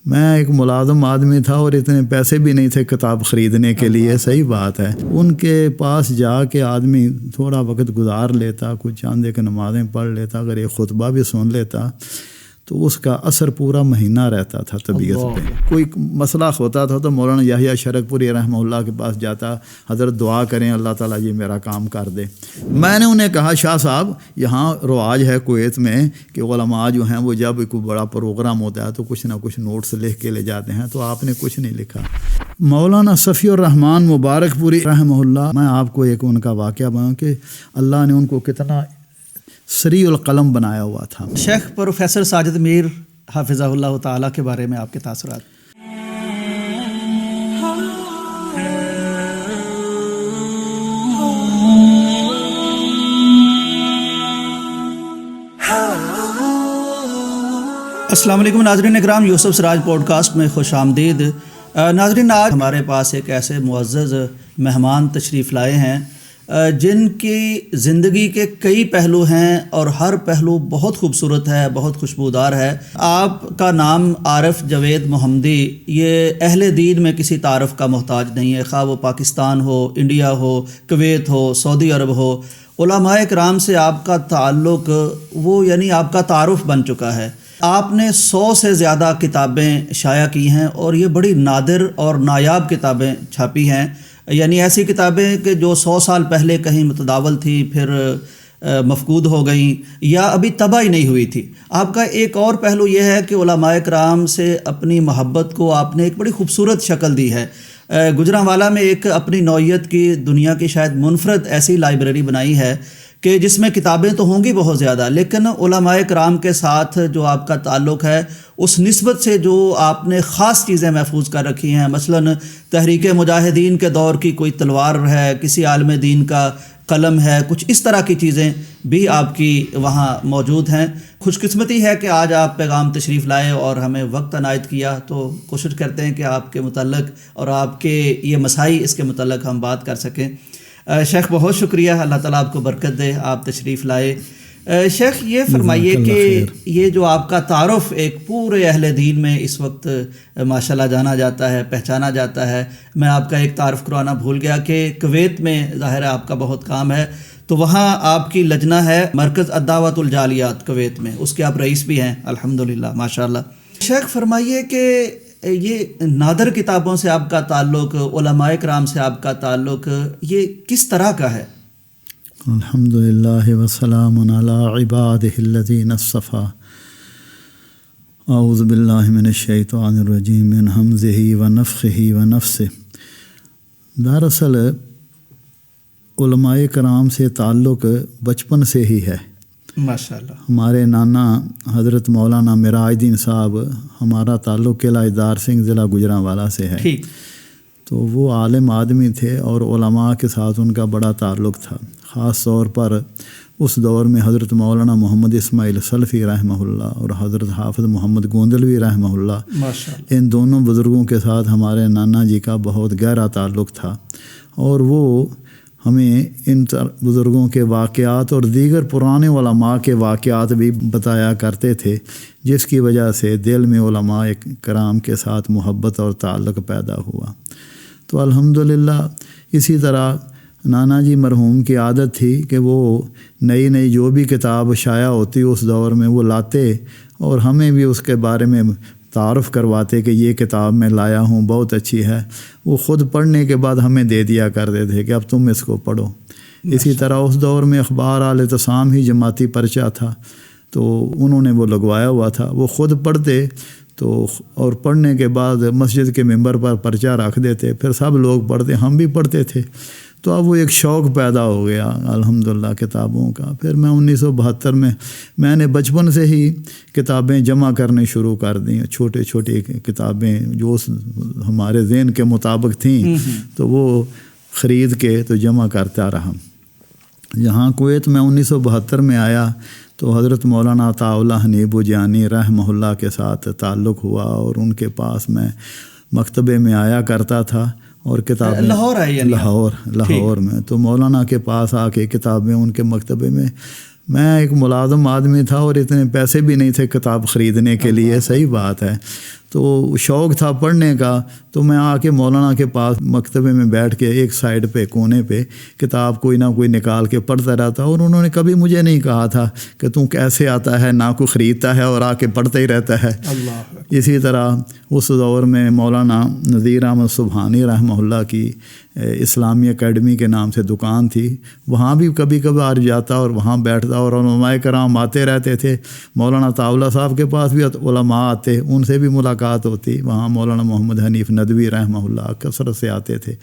میں ایک ملازم آدمی تھا اور اتنے پیسے بھی نہیں تھے کتاب خریدنے کے لیے. صحیح بات ہے. ان کے پاس جا کے آدمی تھوڑا وقت گزار لیتا, کچھ چاند ایک نمازیں پڑھ لیتا, اگر ایک خطبہ بھی سن لیتا تو اس کا اثر پورا مہینہ رہتا تھا طبیعت پہ. کوئی مسئلہ ہوتا تھا تو مولانا یحییٰ شرک پوری رحمہ اللہ کے پاس جاتا, حضرت دعا کریں اللہ تعالیٰ یہ میرا کام کر دے. میں نے انہیں کہا شاہ صاحب یہاں رواج ہے کویت میں کہ علماء جو ہیں وہ جب کوئی بڑا پروگرام ہوتا ہے تو کچھ نہ کچھ نوٹس لکھ کے لے جاتے ہیں, تو آپ نے کچھ نہیں لکھا. مولانا صفی الرحمن مبارک پوری رحمہ اللہ, میں آپ کو ایک ان کا واقعہ بتاؤں کہ اللہ نے ان کو کتنا سریع القلم بنایا ہوا تھا. شیخ پروفیسر ساجد میر حافظہ اللہ تعالیٰ کے بارے میں آپ کے تاثرات. السلام علیکم ناظرین اکرام, یوسف سراج پوڈ کاسٹ میں خوش آمدید. ناظرین, آج ہمارے پاس ایک ایسے معزز مہمان تشریف لائے ہیں جن کی زندگی کے کئی پہلو ہیں اور ہر پہلو بہت خوبصورت ہے, بہت خوشبودار ہے. آپ کا نام عارف جوید محمدی یہ اہل دین میں کسی تعارف کا محتاج نہیں ہے, خواہ وہ پاکستان ہو, انڈیا ہو, کویت ہو, سعودی عرب ہو. علماء کرام سے آپ کا تعلق وہ یعنی آپ کا تعارف بن چکا ہے. آپ نے 100 سے زیادہ کتابیں شائع کی ہیں اور یہ بڑی نادر اور نایاب کتابیں چھاپی ہیں, یعنی ایسی کتابیں کہ جو 100 سال پہلے کہیں متداول تھی پھر مفقود ہو گئیں یا ابھی طبع ہی نہیں ہوئی تھی. آپ کا ایک اور پہلو یہ ہے کہ علماء کرام سے اپنی محبت کو آپ نے ایک بڑی خوبصورت شکل دی ہے. گجرانوالہ میں ایک اپنی نوعیت کی دنیا کی شاید منفرد ایسی لائبریری بنائی ہے کہ جس میں کتابیں تو ہوں گی بہت زیادہ, لیکن علماء کرام کے ساتھ جو آپ کا تعلق ہے اس نسبت سے جو آپ نے خاص چیزیں محفوظ کر رکھی ہیں, مثلا تحریک مجاہدین کے دور کی کوئی تلوار ہے, کسی عالم دین کا قلم ہے, کچھ اس طرح کی چیزیں بھی آپ کی وہاں موجود ہیں. خوش قسمتی ہے کہ آج آپ پیغام تشریف لائے اور ہمیں وقت عنایت کیا, تو کوشش کرتے ہیں کہ آپ کے متعلق اور آپ کے یہ مسائل اس کے متعلق ہم بات کر سکیں. شیخ بہت شکریہ, اللہ تعالیٰ آپ کو برکت دے, آپ تشریف لائے. شیخ یہ فرمائیے کہ یہ جو آپ کا تعارف ایک پورے اہل دین میں اس وقت ماشاءاللہ جانا جاتا ہے, پہچانا جاتا ہے. میں آپ کا ایک تعارف کروانا بھول گیا کہ کویت میں ظاہر ہے آپ کا بہت کام ہے, تو وہاں آپ کی لجنہ ہے مرکز الدعوۃ الجالیات کویت میں, اس کے آپ رئیس بھی ہیں الحمدللہ ماشاءاللہ. شیخ فرمائیے کہ یہ نادر کتابوں سے آپ کا تعلق, علماء کرام سے آپ کا تعلق, یہ کس طرح کا ہے؟ الحمدللہ وسلام علی عبادہ الذین اصطفیٰ. اعوذ باللہ من الشیطان الرجیم من ہمزہ ونفخہ ونفثہ. دراصل علماء کرام سے تعلق بچپن سے ہی ہے ماشاءاللہ. ہمارے نانا حضرت مولانا معراج الدین صاحب, ہمارا تعلق قلعہ ادار سنگھ ضلع گجرانوالہ سے ہے. تو وہ عالم آدمی تھے اور علماء کے ساتھ ان کا بڑا تعلق تھا. خاص طور پر اس دور میں حضرت مولانا محمد اسماعیل سلفی رحمہ اللہ اور حضرت حافظ محمد گوندلوی رحمہ اللہ, ان دونوں بزرگوں کے ساتھ ہمارے نانا جی کا بہت گہرا تعلق تھا. اور وہ ہمیں ان بزرگوں کے واقعات اور دیگر پرانے علماء کے واقعات بھی بتایا کرتے تھے, جس کی وجہ سے دل میں علماء کرام کے ساتھ محبت اور تعلق پیدا ہوا. تو الحمدللہ اسی طرح نانا جی مرحوم کی عادت تھی کہ وہ نئی نئی جو بھی کتاب شائع ہوتی اس دور میں وہ لاتے اور ہمیں بھی اس کے بارے میں تعارف کرواتے کہ یہ کتاب میں لایا ہوں, بہت اچھی ہے. وہ خود پڑھنے کے بعد ہمیں دے دیا کرتے تھے کہ اب تم اس کو پڑھو. اسی طرح اس دور میں اخبار الاعتصام ہی جماعتی پرچہ تھا, تو انہوں نے وہ لگوایا ہوا تھا, وہ خود پڑھتے تو اور پڑھنے کے بعد مسجد کے ممبر پر پرچہ رکھ دیتے, پھر سب لوگ پڑھتے, ہم بھی پڑھتے تھے. تو اب وہ ایک شوق پیدا ہو گیا الحمدللہ کتابوں کا. پھر میں 1972 میں نے بچپن سے ہی کتابیں جمع کرنے شروع کر دیں, چھوٹے چھوٹی کتابیں جو ہمارے ذہن کے مطابق تھیں تو وہ خرید کے تو جمع کرتا رہا. یہاں کویت میں 1972 میں آیا تو حضرت مولانا عطاء اللہ حنیب جانی رحمہ اللہ کے ساتھ تعلق ہوا, اور ان کے پاس میں مکتبے میں آیا کرتا تھا اور کتابیں لاہور میں. تو مولانا کے پاس آ کے کتابیں ان کے مکتبے میں ایک ملازم آدمی تھا اور اتنے پیسے بھی نہیں تھے کتاب خریدنے کے لیے. صحیح بات ہے. تو شوق تھا پڑھنے کا، تو میں آ کے مولانا کے پاس مکتبے میں بیٹھ کے ایک سائڈ پہ کونے پہ کتاب کوئی نہ کوئی نکال کے پڑھتا رہتا، اور انہوں نے کبھی مجھے نہیں کہا تھا کہ تم کیسے آتا ہے، نہ کوئی خریدتا ہے اور آ کے پڑھتا ہی رہتا ہے۔ اسی طرح اس دور میں مولانا نذیر احمد سبحانی رحمہ اللہ کی اسلامی اکیڈمی کے نام سے دکان تھی، وہاں بھی کبھی کبھار جاتا اور وہاں بیٹھتا، اور علماء کرام آتے رہتے تھے۔ مولانا طاولہ صاحب کے پاس بھی علماء آتے، ان سے بھی ملاقات ہوتی، وہاں مولانا محمد حنیف ندوی رحمہ اللہ کثرت سے آتے تھے،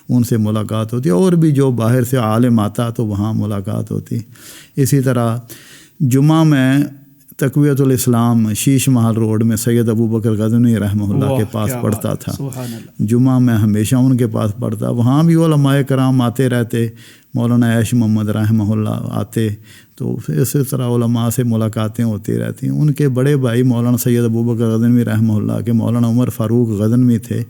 ان سے ملاقات ہوتی، اور بھی جو باہر سے عالم آتا تو وہاں ملاقات ہوتی۔ اسی طرح جمعہ میں تقویت الاسلام شیش محل روڈ میں سید ابو بکر غزنوی رحمہ اللہ کے پاس پڑھتا تھا، جمعہ میں ہمیشہ ان کے پاس پڑھتا، وہاں بھی علماء کرام آتے رہتے، مولانا عیش محمد رحمہ اللہ آتے، تو اسی طرح علماء سے ملاقاتیں ہوتی رہتی۔ ان کے بڑے بھائی مولانا سید ابو بکر غزنوی رحمہ اللہ کے مولانا عمر فاروق غزنوی تھے،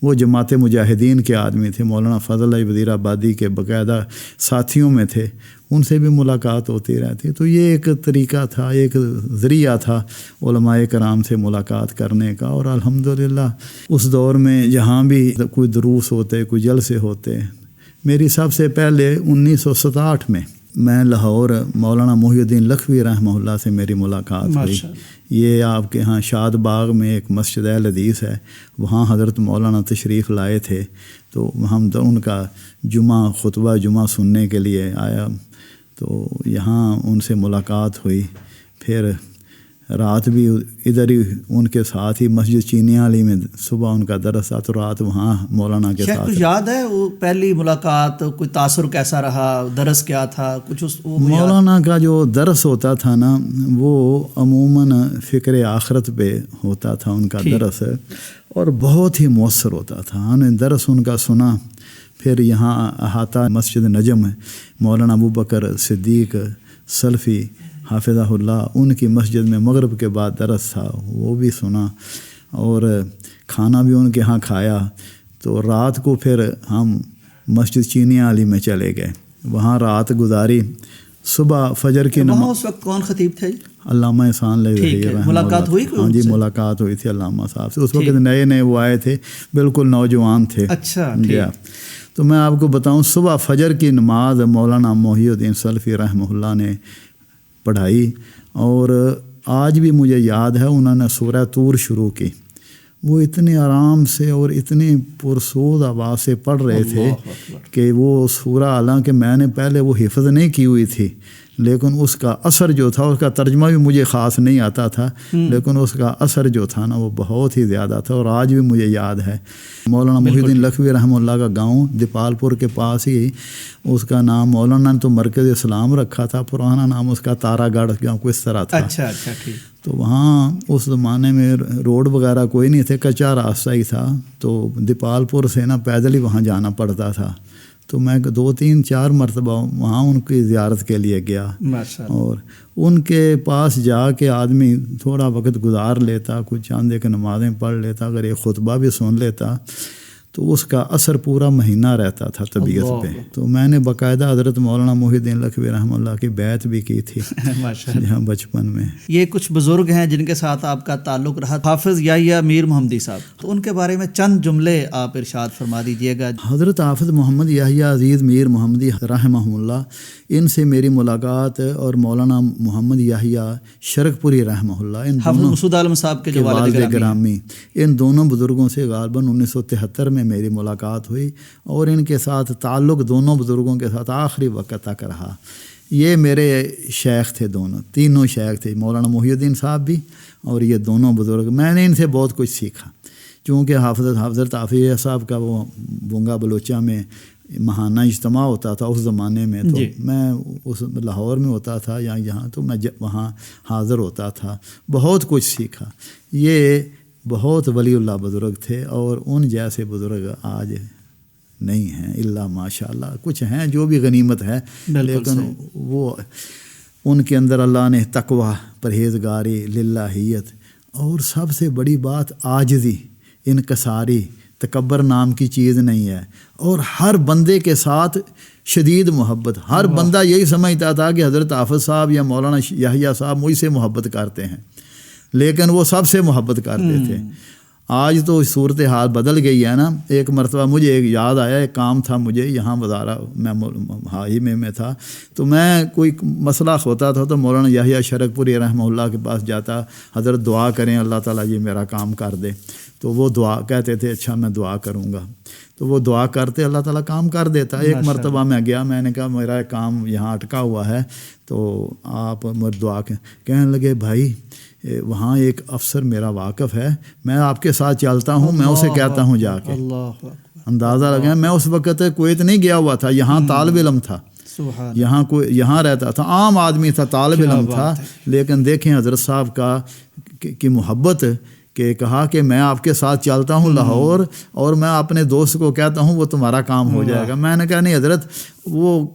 وہ جماعت مجاہدین کے آدمی تھے، مولانا فضل وزیر آبادی کے باقاعدہ ساتھیوں میں تھے، ان سے بھی ملاقات ہوتی رہتی۔ تو یہ ایک طریقہ تھا، ایک ذریعہ تھا علماء کرام سے ملاقات کرنے کا۔ اور الحمدللہ اس دور میں جہاں بھی کوئی دروس ہوتے، کوئی جلسے ہوتے، میری سب سے پہلے 1967 میں لاہور مولانا محی الدین لکھوی رحمہ اللہ سے میری ملاقات ہوئی۔ یہ آپ کے ہاں شاد باغ میں ایک مسجد اہل حدیث ہے، وہاں حضرت مولانا تشریف لائے تھے، تو ہم ان کا خطبہ جمعہ سننے کے لیے آیا، تو یہاں ان سے ملاقات ہوئی۔ پھر رات بھی ادھر ہی ان کے ساتھ ہی مسجد چینی علی میں صبح ان کا درس تھا، تو رات وہاں مولانا کے ساتھ۔ کچھ یاد ہے وہ پہلی ملاقات، کوئی تاثر کیسا رہا، درس کیا تھا کچھ؟ مولانا کا جو درس ہوتا تھا نا، وہ عموماً فکر آخرت پہ ہوتا تھا ان کا درس، اور بہت ہی مؤثر ہوتا تھا۔ ہم نے درس ان کا سنا۔ پھر یہاں احاطہ مسجد نجم مولانا ابو بکر صدیق سلفی حافظہ اللہ، ان کی مسجد میں مغرب کے بعد درس تھا، وہ بھی سنا، اور کھانا بھی ان کے ہاں کھایا۔ تو رات کو پھر ہم مسجد چینی علی میں چلے گئے، وہاں رات گزاری۔ صبح فجر کی نماز۔ اس وقت کون خطیب تھے؟ علامہ احسان ملاقات ہوئی؟ ہاں جی، ملاقات ہوئی تھی علامہ صاحب سے۔ اس وقت نئے وہ آئے تھے، بالکل نوجوان تھے۔ اچھا جی۔ تو میں آپ کو بتاؤں، صبح فجر کی نماز مولانا محی الدین سلفی رحمہ اللہ نے پڑھائی، اور آج بھی مجھے یاد ہے انہوں نے سورہ طور شروع کی، وہ اتنے آرام سے اور اتنی پرسود آواز سے پڑھ رہے تھے کہ وہ سورہ، حالانکہ میں نے پہلے وہ حفظ نہیں کی ہوئی تھی، لیکن اس کا اثر جو تھا، اس کا ترجمہ بھی مجھے خاص نہیں آتا تھا، لیکن اس کا اثر جو تھا نا وہ بہت ہی زیادہ تھا، اور آج بھی مجھے یاد ہے۔ مولانا محی الدین لکھوی رحمہ اللہ کا گاؤں دیپال پور کے پاس ہی، اس کا نام مولانا نے تو مرکز اسلام رکھا تھا، پرانا نام اس کا تارا گڑھ گاؤں کو اس طرح تھا۔ اچھا ٹھیک۔ تو وہاں اس زمانے میں روڈ وغیرہ کوئی نہیں تھے، کچا راستہ ہی تھا، تو دیپال پور سے نا پیدل ہی وہاں جانا پڑتا تھا۔ تو میں 2 3 4 مرتبہ وہاں ان کی زیارت کے لیے گیا، اور ان کے پاس جا کے آدمی تھوڑا وقت گزار لیتا، کچھ چاند ایک نمازیں پڑھ لیتا، اگر ایک خطبہ بھی سن لیتا، تو اس کا اثر پورا مہینہ رہتا تھا طبیعت پہ۔ تو میں نے باقاعدہ حضرت مولانا محی الدین لکھوی رحمہ اللہ کی بیعت بھی کی تھی یہاں بچپن میں۔ یہ کچھ بزرگ ہیں جن کے ساتھ آپ کا تعلق رہا، حافظ یحییٰ میر محمدی صاحب، تو ان کے بارے میں چند جملے آپ ارشاد فرما دیجیے گا۔ حضرت حافظ محمد یحییٰ عزیز میر محمدی رحمہ اللہ، ان سے میری ملاقات، اور مولانا محمد یحییٰ شرک پوری رحمہ اللہ، ان حافظ مسعود عالم صاحب کے والد گرامی، ان دونوں بزرگوں سے غالباً 1973 میں میری ملاقات ہوئی، اور ان کے ساتھ تعلق دونوں بزرگوں کے ساتھ آخری وقت تک رہا۔ یہ میرے شیخ تھے، تینوں شیخ تھے، مولانا محی الدین صاحب بھی اور یہ دونوں بزرگ۔ میں نے ان سے بہت کچھ سیکھا، چونکہ حضرت حافظ صاحب کا وہ بونگا بلوچہ میں ماہانہ اجتماع ہوتا تھا اس زمانے میں، تو میں اس لاہور میں ہوتا تھا یا یہاں، تو میں وہاں حاضر ہوتا تھا، بہت کچھ سیکھا۔ یہ بہت ولی اللہ بزرگ تھے، اور ان جیسے بزرگ آج نہیں ہیں الا ماشاء اللہ، کچھ ہیں جو بھی غنیمت ہے، لیکن وہ ان کے اندر اللہ نے تقوی، پرہیزگاری، للہیت، اور سب سے بڑی بات عاجزی، انکساری، تکبر نام کی چیز نہیں ہے، اور ہر بندے کے ساتھ شدید محبت۔ ہر بندہ یہی سمجھتا تھا کہ حضرت حافظ صاحب یا مولانا یحییٰ صاحب مجھ سے محبت کرتے ہیں، لیکن وہ سب سے محبت کرتے تھے، آج تو صورت حال بدل گئی ہے نا. ایک مرتبہ مجھے ایک یاد آیا, ایک کام تھا مجھے یہاں وزارہ میں ہائی میں تھا, تو میں کوئی مسئلہ ہوتا تھا تو مولانا یحییٰ شرک پوری رحمہ اللہ کے پاس جاتا, حضرت دعا کریں اللہ تعالیٰ یہ میرا کام کر دے. تو وہ دعا کہتے تھے اچھا میں دعا کروں گا, تو وہ دعا کرتے اللہ تعالیٰ کام کر دیتا. ایک مرتبہ میں گیا, میں نے کہا میرا کام یہاں اٹکا ہوا ہے تو آپ دعا کہنے لگے بھائی وہاں ایک افسر میرا واقف ہے, میں آپ کے ساتھ چلتا ہوں, میں اسے کہتا ہوں جا کے. اندازہ لگا, میں اس وقت کویت نہیں گیا ہوا تھا, یہاں طالب علم تھا, یہاں رہتا تھا, عام آدمی تھا, طالب علم تھا. لیکن دیکھیں حضرت صاحب کی محبت کہ کہا کہ میں آپ کے ساتھ چلتا ہوں لاہور اور میں اپنے دوست کو کہتا ہوں وہ تمہارا کام ہو جائے گا. میں نے کہا نہیں حضرت وہ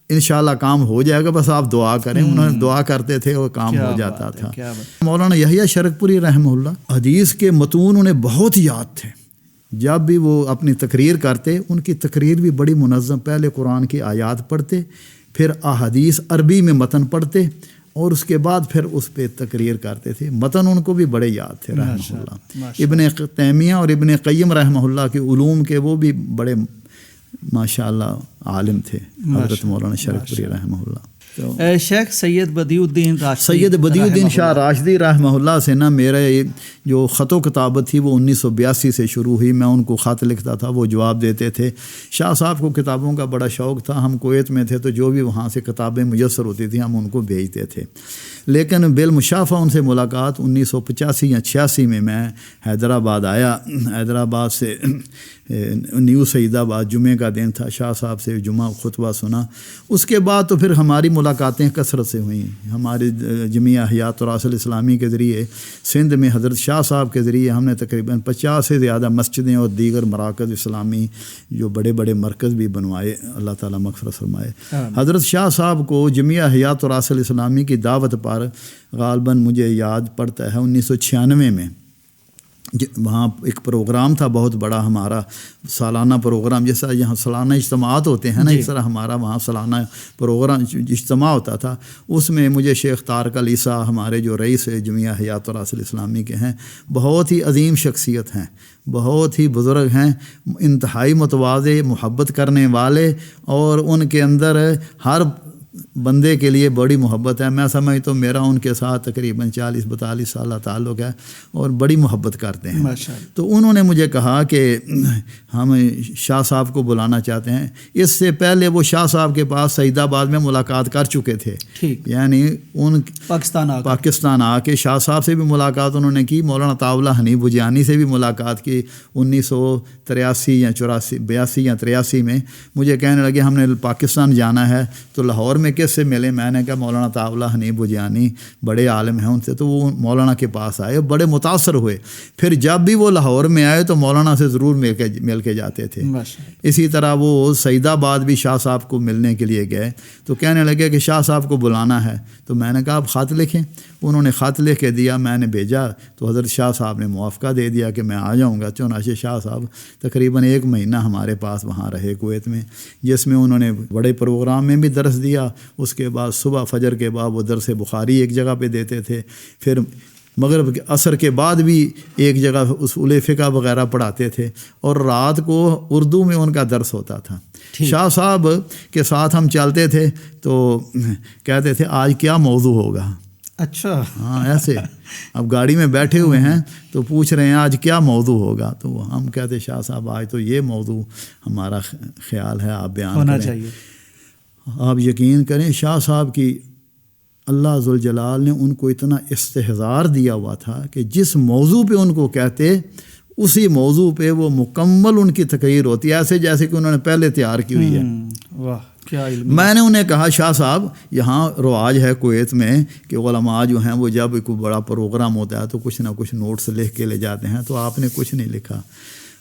انشاءاللہ کام ہو جائے گا, بس آپ دعا کریں. انہوں نے دعا کرتے تھے اور کام ہو جاتا تھا. مولانا یحییٰ شرک پوری رحمہ اللہ حدیث کے متون انہیں بہت یاد تھے. جب بھی وہ اپنی تقریر کرتے ان کی تقریر بھی بڑی منظم, پہلے قرآن کی آیات پڑھتے, پھر احادیث عربی میں متن پڑھتے اور اس کے بعد پھر اس پہ تقریر کرتے تھے. متن ان کو بھی بڑے یاد تھے رحمہ اللہ. ابن تیمیہ اور ابن قیم رحمہ اللہ کے علوم کے وہ بھی بڑے ماشاء اللہ عالم تھے حضرت مولانا شرک پوری رحمہ اللہ. شیخ سید بدیع الدین شاہ راشدی رحمہ اللہ سے نا میرے جو خط و کتابت تھی وہ 1982 سے شروع ہوئی. میں ان کو خط لکھتا تھا, وہ جواب دیتے تھے. شاہ صاحب کو کتابوں کا بڑا شوق تھا, ہم کویت میں تھے تو جو بھی وہاں سے کتابیں میسر ہوتی تھیں ہم ان کو بھیجتے تھے. لیکن بالمشافہ ان سے ملاقات 1985 یا 86 میں حیدرآباد آیا. حیدرآباد سے نیو سعید آباد, جمعے کا دن تھا, شاہ صاحب سے جمعہ خطبہ سنا. اس کے بعد تو پھر ہماری ملاقاتیں کثرت سے ہوئیں. ہماری جمعیہ احیاء تراث الاسلامی کے ذریعے سندھ میں حضرت شاہ صاحب کے ذریعے ہم نے تقریباً 50 سے زیادہ مسجدیں اور دیگر مراکز اسلامی جو بڑے بڑے مرکز بھی بنوائے, اللہ تعالیٰ مغفرت فرمائے. حضرت شاہ صاحب کو جمعیہ احیاء تراث الاسلامی کی دعوت پر غالباً مجھے یاد پڑتا ہے 1996 میں وہاں ایک پروگرام تھا بہت بڑا ہمارا سالانہ پروگرام, جیسا یہاں سالانہ اجتماعات ہوتے ہیں نا, اس طرح ہمارا وہاں سالانہ پروگرام اجتماع ہوتا تھا. اس میں مجھے شیخ طارق عیسیٰ ہمارے جو رئیس جمعیہ احیاء تراث الاسلامی کے ہیں, بہت ہی عظیم شخصیت ہیں, بہت ہی بزرگ ہیں, انتہائی متواضع, محبت کرنے والے, اور ان کے اندر ہر بندے کے لیے بڑی محبت ہے. میں سمجھتا ہوں میرا ان کے ساتھ تقریباً 40-42 سالہ تعلق ہے اور بڑی محبت کرتے ہیں. تو انہوں نے مجھے کہا کہ ہم شاہ صاحب کو بلانا چاہتے ہیں. اس سے پہلے وہ شاہ صاحب کے پاس سعید آباد میں ملاقات کر چکے تھے, یعنی ان پاکستان آ کے شاہ صاحب سے بھی ملاقات انہوں نے کی. مولانا طاولہ حنیف بجیانی سے بھی ملاقات کی 1983 یا 82 یا 83 میں. مجھے کہنے لگے ہم نے پاکستان جانا ہے تو لاہور میں کس سے ملے. میں نے کہا مولانا طاولہ حنیف بجیانی بڑے عالم ہیں ان سے. تو وہ مولانا کے پاس آئے, بڑے متاثر ہوئے. پھر جب بھی وہ لاہور میں آئے تو مولانا سے ضرور مل کے جاتے تھے. اسی طرح وہ سعید آباد بھی شاہ صاحب کو ملنے کے لیے گئے تو کہنے لگے کہ شاہ صاحب کو بلانا ہے. تو میں نے کہا آپ خط لکھیں. انہوں نے خط لکھ کے دیا, میں نے بھیجا تو حضرت شاہ صاحب نے موافقہ دے دیا کہ میں آ جاؤں گا. چنانچہ شاہ صاحب تقریباً 1 مہینہ ہمارے پاس وہاں رہے کویت میں, جس میں انہوں نے بڑے پروگرام میں بھی درس دیا. اس کے بعد صبح فجر کے بعد وہ درس بخاری ایک جگہ پہ دیتے تھے, پھر مغرب کے عصر کے بعد بھی ایک جگہ اصول فقہ وغیرہ پڑھاتے تھے, اور رات کو اردو میں ان کا درس ہوتا تھا. شاہ صاحب کے ساتھ ہم چلتے تھے تو کہتے تھے آج کیا موضوع ہوگا. اچھا ہاں ایسے اب گاڑی میں بیٹھے ہوئے ہیں تو پوچھ رہے ہیں آج کیا موضوع ہوگا. تو ہم کہتے شاہ صاحب آج تو یہ موضوع ہمارا خیال ہے آپ بیان ہونا کریں. چاہیے. آپ یقین کریں شاہ صاحب کی اللہ ذوالجلال نے ان کو اتنا استحضار دیا ہوا تھا کہ جس موضوع پہ ان کو کہتے اسی موضوع پہ وہ مکمل ان کی تقریر ہوتی ہے, ایسے جیسے کہ انہوں نے پہلے تیار کی ہوئی ہے. واہ کیا علم. میں نے انہیں کہا شاہ صاحب یہاں رواج ہے کویت میں کہ علماء جو ہیں وہ جب کوئی بڑا پروگرام ہوتا ہے تو کچھ نہ کچھ نوٹس لکھ کے لے جاتے ہیں, تو آپ نے کچھ نہیں لکھا.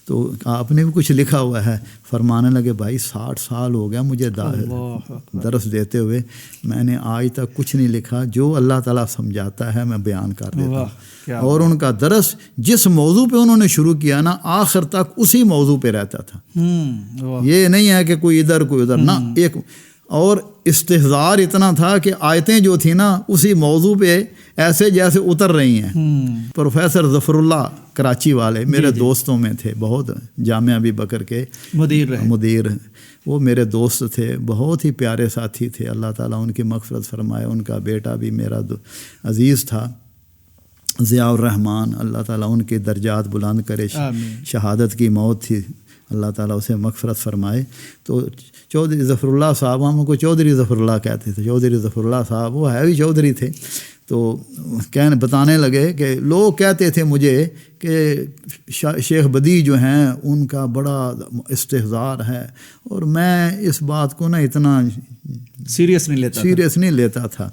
تو آپ نے بھی کچھ لکھا ہوا ہے. فرمانے لگے بھائی 60 سال ہو گیا مجھے درس دیتے ہوئے, میں نے آج تک کچھ نہیں لکھا, جو اللہ تعالیٰ سمجھاتا ہے میں بیان کر دیتا ہوں. اور ان کا درس جس موضوع پہ انہوں نے شروع کیا نا آخر تک اسی موضوع پہ رہتا تھا. یہ نہیں ہے کہ کوئی ادھر کوئی ادھر, نہ ایک. اور استحضار اتنا تھا کہ آیتیں جو تھیں نا اسی موضوع پہ ایسے جیسے اتر رہی ہیں۔ پروفیسر ظفر اللہ کراچی والے میرے دوستوں میں تھے، بہت جامعہ ابی بکر کے مدیر، وہ میرے دوست تھے، بہت ہی پیارے ساتھی تھے، اللہ تعالیٰ ان کی مغفرت فرمائے۔ ان کا بیٹا بھی میرا عزیز تھا، ضیاء الرحمان، اللہ تعالیٰ ان کے درجات بلند کرے، شہادت کی موت تھی، اللہ تعالیٰ اسے مغفرت فرمائے۔ تو چودھری ظفر اللہ صاحب، ہم کو چودھری ظفر اللہ کہتے تھے، چودھری ظفر اللہ صاحب وہ ہے بھی چودھری تھے، تو بتانے لگے کہ لوگ کہتے تھے مجھے کہ شیخ بدیع جو ہیں ان کا بڑا استحضار ہے، اور میں اس بات کو اتنا سیریس نہیں لیتا تھا۔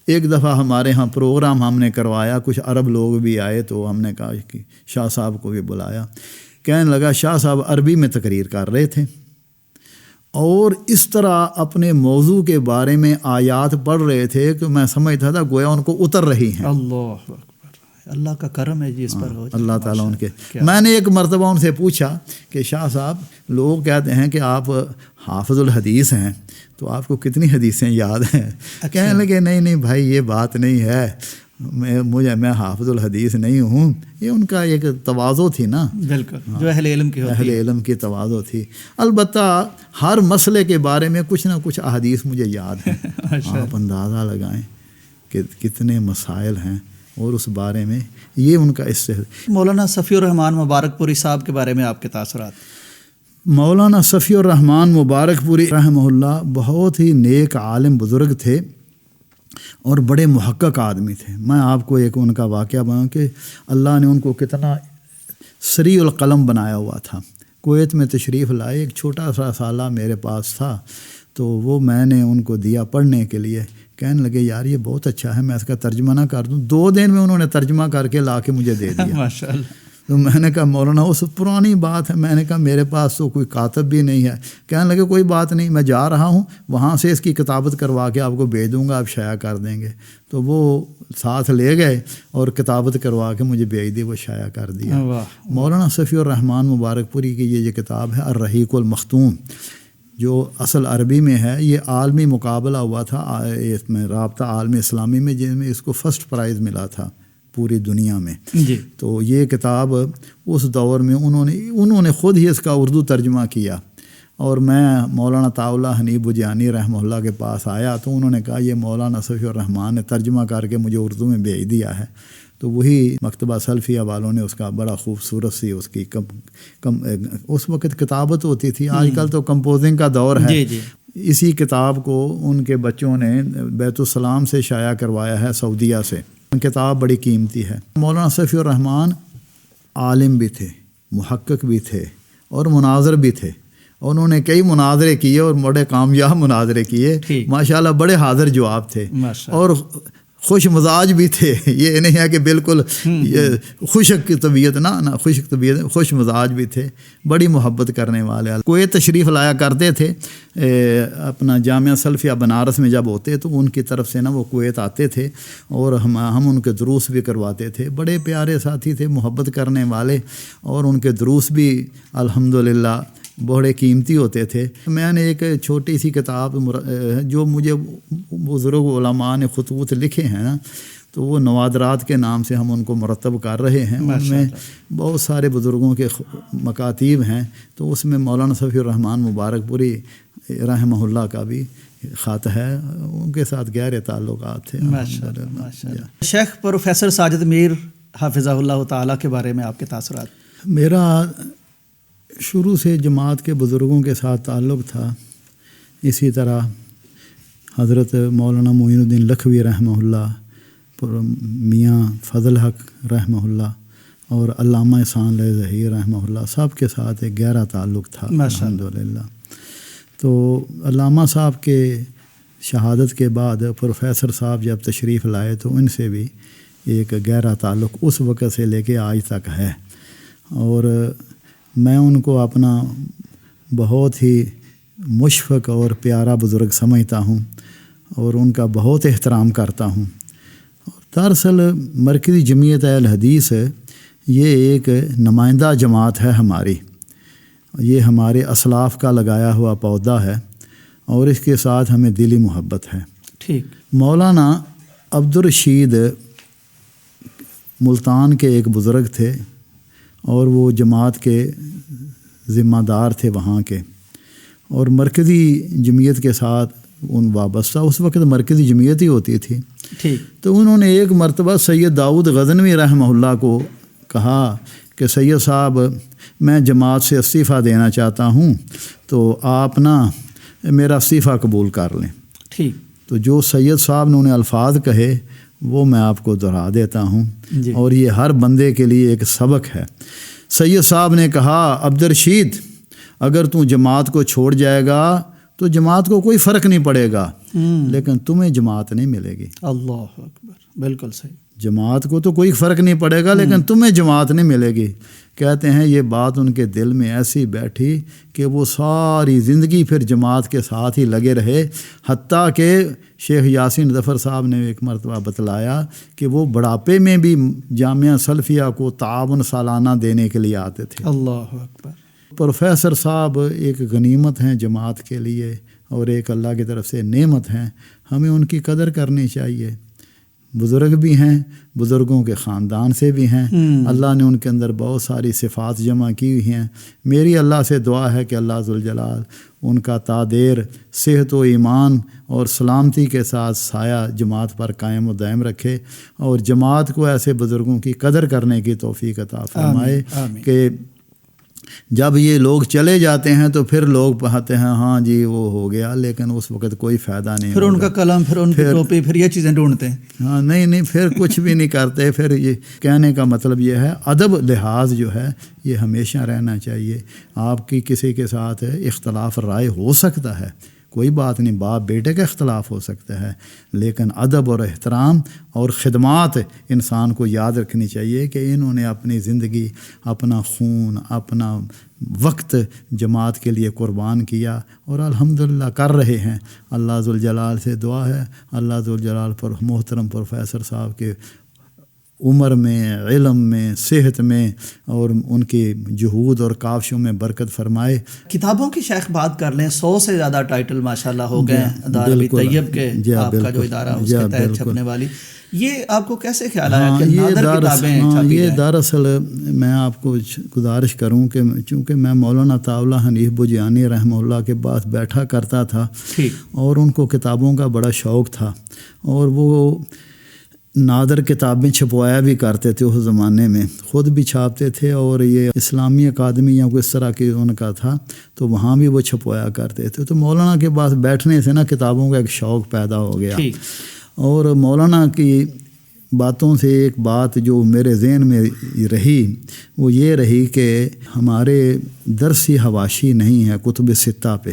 ایک دفعہ ہمارے ہاں پروگرام ہم نے کروایا، کچھ عرب لوگ بھی آئے، تو ہم نے کہا کہ شاہ صاحب کو بھی بلایا۔ کہنے لگا شاہ صاحب عربی میں تقریر کر رہے تھے اور اس طرح اپنے موضوع کے بارے میں آیات پڑھ رہے تھے کہ میں سمجھتا تھا گویا ان کو اتر رہی ہیں۔ اللہ اکبر، اللہ کا کرم ہے جی اس پر، اللہ تعالیٰ ان کے۔ میں نے ایک مرتبہ ان سے پوچھا کہ شاہ صاحب لوگ کہتے ہیں کہ آپ حافظ الحدیث ہیں، تو آپ کو کتنی حدیثیں یاد ہیں؟ کہنے لگے نہیں بھائی یہ بات نہیں ہے، میں حافظ الحدیث نہیں ہوں۔ یہ ان کا ایک تواضع تھی نا، بالکل جو اہل علم کی تواضع تھی۔ البتہ ہر مسئلے کے بارے میں کچھ نہ کچھ احادیث مجھے یاد ہیں، آپ اندازہ لگائیں کہ کتنے مسائل ہیں، اور اس بارے میں یہ ان کا مولانا صفی الرحمان مبارک پوری صاحب کے بارے میں آپ کے تاثرات؟ مولانا صفی الرحمان مبارک پوری رحمہ اللہ بہت ہی نیک عالم بزرگ تھے اور بڑے محقق آدمی تھے۔ میں آپ کو ایک ان کا واقعہ بتاؤں کہ اللہ نے ان کو کتنا سریع القلم بنایا ہوا تھا۔ کویت میں تشریف لائے، ایک چھوٹا سا رسالہ میرے پاس تھا، تو وہ میں نے ان کو دیا پڑھنے کے لیے۔ کہنے لگے یار یہ بہت اچھا ہے، میں اس کا ترجمہ نہ کر دوں؟ 2 دن میں انہوں نے ترجمہ کر کے لا کے مجھے دے دیا۔ ماشاءاللہ۔ تو میں نے کہا مولانا اس پرانی بات ہے، میں نے کہا میرے پاس تو کوئی کاتب بھی نہیں ہے۔ کہنے لگے کوئی بات نہیں، میں جا رہا ہوں، وہاں سے اس کی کتابت کروا کے آپ کو بھیج دوں گا، آپ شائع کر دیں گے۔ تو وہ ساتھ لے گئے اور کتابت کروا کے مجھے بھیج دی، وہ شائع کر دیا۔ مولانا صفی الرحمان مبارک پوری کی یہ کتاب ہے الرحیق المختوم، جو اصل عربی میں ہے۔ یہ عالمی مقابلہ ہوا تھا اس میں، رابطہ عالمی اسلامی میں، جن میں اس کو فرسٹ پرائز ملا تھا پوری دنیا میں جی۔ تو یہ کتاب اس دور میں انہوں نے خود ہی اس کا اردو ترجمہ کیا، اور میں مولانا طاء اللہ حنیف بجانی رحمہ اللہ کے پاس آیا، تو انہوں نے کہا یہ مولانا صفی الرحمان نے ترجمہ کر کے مجھے اردو میں بھیج دیا ہے۔ تو وہی مکتبہ سلفیہ والوں نے اس کا بڑا خوبصورت سی اس کی اس وقت کتابت ہوتی تھی، آج کل تو کمپوزنگ کا دور ہے۔ جی جی۔ اسی کتاب کو ان کے بچوں نے بیت السلام سے شائع کروایا ہے، سعودیہ سے۔ کتاب بڑی قیمتی ہے۔ مولانا صفی الرحمان عالم بھی تھے، محقق بھی تھے، اور مناظر بھی تھے۔ انہوں نے کئی مناظرے کیے اور بڑے کامیاب مناظرے کیے، ماشاءاللہ بڑے حاضر جواب تھے، اور خوش مزاج بھی تھے۔ یہ نہیں ہے کہ بالکل یہ خشک کی طبیعت، نہ خشک طبیعت، خوش مزاج بھی تھے، بڑی محبت کرنے والے۔ کوئی تشریف لایا کرتے تھے، اپنا جامعہ سلفیہ بنارس میں جب ہوتے تو ان کی طرف سے وہ کویت آتے تھے، اور ہم ان کے دروس بھی کرواتے تھے۔ بڑے پیارے ساتھی تھے، محبت کرنے والے، اور ان کے دروس بھی الحمدللہ بڑے قیمتی ہوتے تھے۔ میں نے ایک چھوٹی سی کتاب جو مجھے بزرگ علماء نے خطوط لکھے ہیں نا، تو وہ نوادرات کے نام سے ہم ان کو مرتب کر رہے ہیں۔ ان میں بہت سارے بزرگوں کے مکاتیب ہیں، تو اس میں مولانا صفی الرحمان مبارک پوری رحمہ اللہ کا بھی خط ہے، ان کے ساتھ گہرے تعلقات تھے۔ شیخ پروفیسر ساجد میر حافظہ اللہ تعالیٰ کے بارے میں آپ کے تاثرات؟ میرا شروع سے جماعت کے بزرگوں کے ساتھ تعلق تھا، اسی طرح حضرت مولانا معین الدین لکھوی رحمہ اللہ، میاں فضل حق رحمہ اللہ، اور علامہ احسان اللہ ظہیر رحمہ اللہ، سب کے ساتھ ایک گہرا تعلق تھا الحمدللہ۔ تو علامہ صاحب کے شہادت کے بعد پروفیسر صاحب جب تشریف لائے تو ان سے بھی ایک گہرا تعلق اس وقت سے لے کے آج تک ہے، اور میں ان کو اپنا بہت ہی مشفق اور پیارا بزرگ سمجھتا ہوں، اور ان کا بہت احترام کرتا ہوں۔ دراصل مرکزی جمعیت اہل حدیث یہ ایک نمائندہ جماعت ہے ہماری، یہ ہمارے اسلاف کا لگایا ہوا پودا ہے، اور اس کے ساتھ ہمیں دلی محبت ہے۔ ٹھیک۔ مولانا عبدالرشید ملتان کے ایک بزرگ تھے اور وہ جماعت کے ذمہ دار تھے وہاں کے، اور مرکزی جمعیت کے ساتھ ان وابستہ، اس وقت مرکزی جمعیت ہی ہوتی تھی۔ تو انہوں نے ایک مرتبہ سید داؤد غزنوی رحمہ اللہ کو کہا کہ سید صاحب میں جماعت سے استعفیٰ دینا چاہتا ہوں، تو آپ نا میرا استعفیٰ قبول کر لیں۔ تو جو سید صاحب نے انہیں الفاظ کہے وہ میں آپ کو دہرا دیتا ہوں، اور یہ ہر بندے کے لیے ایک سبق ہے۔ سید صاحب نے کہا، عبدالرشید اگر تو جماعت کو چھوڑ جائے گا تو جماعت کو کوئی فرق نہیں پڑے گا، لیکن تمہیں جماعت نہیں ملے گی۔ اللہ اکبر، بالکل صحیح۔ جماعت کو تو کوئی فرق نہیں پڑے گا لیکن تمہیں جماعت نہیں ملے گی۔ کہتے ہیں یہ بات ان کے دل میں ایسی بیٹھی کہ وہ ساری زندگی پھر جماعت کے ساتھ ہی لگے رہے، حتیٰ کہ شیخ یاسین ظفر صاحب نے ایک مرتبہ بتلایا کہ وہ بڑھاپے میں بھی جامعہ سلفیہ کو تعاون سالانہ دینے کے لیے آتے تھے۔ اللہ اکبر۔ پروفیسر صاحب ایک غنیمت ہیں جماعت کے لیے اور ایک اللہ کی طرف سے نعمت ہیں، ہمیں ان کی قدر کرنی چاہیے۔ بزرگ بھی ہیں، بزرگوں کے خاندان سے بھی ہیں، اللہ نے ان کے اندر بہت ساری صفات جمع کی ہوئی ہیں۔ میری اللہ سے دعا ہے کہ اللہ ذوالجلال ان کا تا دیر صحت و ایمان اور سلامتی کے ساتھ سایہ جماعت پر قائم و دائم رکھے، اور جماعت کو ایسے بزرگوں کی قدر کرنے کی توفیق عطا فرمائے کہ جب یہ لوگ چلے جاتے ہیں تو پھر لوگ کہتے ہیں ہاں جی وہ ہو گیا، لیکن اس وقت کوئی فائدہ نہیں، پھر ان کا قلم، پھر ان کی ٹوپی، پھر یہ چیزیں ڈھونڈتے ہیں۔ ہاں نہیں پھر کچھ بھی نہیں کرتے۔ پھر یہ کہنے کا مطلب یہ ہے ادب لحاظ جو ہے یہ ہمیشہ رہنا چاہیے۔ آپ کی کسی کے ساتھ اختلاف رائے ہو سکتا ہے، کوئی بات نہیں، باپ بیٹے کا اختلاف ہو سکتا ہے، لیکن ادب اور احترام اور خدمات انسان کو یاد رکھنی چاہیے کہ انہوں نے اپنی زندگی، اپنا خون، اپنا وقت جماعت کے لیے قربان کیا، اور الحمدللہ کر رہے ہیں۔ اللہ ذوالجلال سے دعا ہے اللہ ذوالجلال پر محترم پروفیسر صاحب کے عمر میں، علم میں، صحت میں اور ان کی جہود اور کاوشوں میں برکت فرمائے۔ کتابوں کی شیخ بات کر لیں، 100 سے زیادہ ٹائٹل ماشاءاللہ ہو گئے ہیں دارالعلوم طیب کے، آپ کا جو ادارہ اس کے تحت چھپنے والی، یہ آپ کو کیسے خیال آیا کہ نادر کتابیں چھپی ہیں؟ یہ دراصل میں آپ کو گزارش کروں کہ چونکہ میں مولانا عطا اللہ حنیف بجیانی رحمہ اللہ کے پاس بیٹھا کرتا تھا اور ان کو کتابوں کا بڑا شوق تھا، اور وہ نادر کتابیں چھپوایا بھی کرتے تھے اس زمانے میں، خود بھی چھاپتے تھے، اور یہ اسلامی اکادمی یا کوئی اس طرح کی ان کا تھا تو وہاں بھی وہ چھپوایا کرتے تھے۔ تو مولانا کے پاس بیٹھنے سے نا کتابوں کا ایک شوق پیدا ہو گیا، اور مولانا کی باتوں سے ایک بات جو میرے ذہن میں رہی وہ یہ رہی کہ ہمارے درسی حواشی نہیں ہے کتب ستہ پہ۔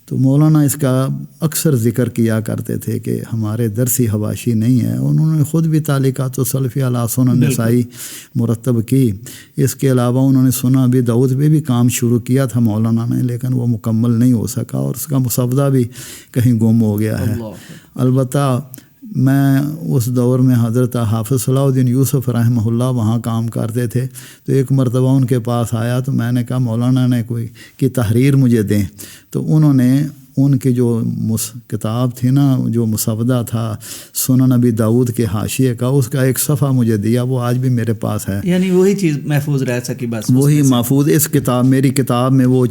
تو مولانا اس کا اکثر ذکر کیا کرتے تھے کہ ہمارے درسی حواشی نہیں ہے۔ انہوں نے خود بھی تعلیقات و سلفی علی سنن نسائی مرتب کی، اس کے علاوہ انہوں نے سنن ابی داؤد پہ بھی کام شروع کیا تھا مولانا نے، لیکن وہ مکمل نہیں ہو سکا اور اس کا مسودہ بھی کہیں گم ہو گیا ہے۔ البتہ میں اس دور میں حضرت حافظ صلاح الدین یوسف رحمہ اللہ وہاں کام کرتے تھے، تو ایک مرتبہ ان کے پاس آیا تو میں نے کہا مولانا نے کوئی کی تحریر مجھے دیں، تو انہوں نے ان کی جو کتاب تھی نا، جو مسودہ تھا سنن ابی داؤد کے حاشیے کا، اس کا ایک صفحہ مجھے دیا، وہ آج بھی میرے پاس ہے۔ یعنی وہی چیز محفوظ رہ سکی، بس وہی محفوظ اس کتاب، میری کتاب میں وہ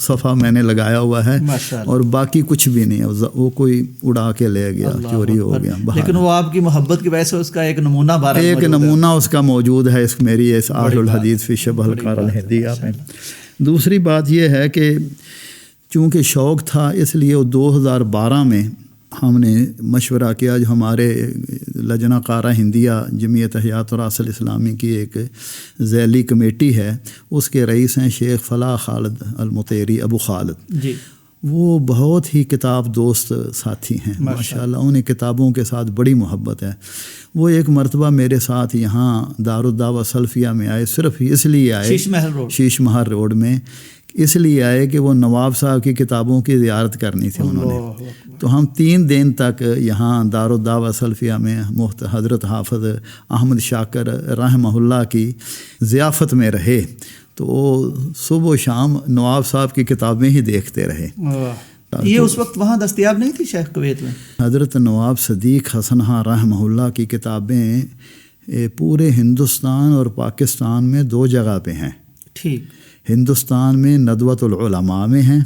صفحہ میں نے لگایا ہوا ہے، اور باقی کچھ بھی نہیں ہے، وہ کوئی اڑا کے لے گیا، چوری ہو گیا، لیکن وہ آپ کی محبت کی وجہ سے اس کا ایک نمونہ اس کا موجود ہے اس میری اس اہل الحدیث فی شبہ القار الہندیہ میں۔ دوسری بات یہ ہے کہ چونکہ شوق تھا اس لیے 2012 میں ہم نے مشورہ کیا، جو ہمارے لجنہ قارہ ہندیہ جمعیت احیاء تراث الاسلامی کی ایک ذیلی کمیٹی ہے، اس کے رئیس ہیں شیخ فلاح خالد المطیری ابو خالد جی، وہ بہت ہی کتاب دوست ساتھی ہیں ماشاءاللہ، انہیں کتابوں کے ساتھ بڑی محبت ہے۔ وہ ایک مرتبہ میرے ساتھ یہاں دارالدعوہ سلفیہ میں آئے، صرف اس لیے آئے، شیش محل روڈ میں اس لیے آئے کہ وہ نواب صاحب کی کتابوں کی زیارت کرنی تھی انہوں نے۔ تو ہم 3 دن تک یہاں دارالدعوہ سلفیہ میں حضرت حافظ احمد شاکر رحمہ اللہ کی ضیافت میں رہے، تو صبح و شام نواب صاحب کی کتابیں ہی دیکھتے رہے۔ یہ اس وقت وہاں دستیاب نہیں تھی شیخ کویت میں؟ حضرت نواب صدیق حسن رحمہ اللہ کی کتابیں پورے ہندوستان اور پاکستان میں 2 جگہ پہ ہیں. ٹھیک. ہندوستان میں ندوۃ العلماء میں ہیں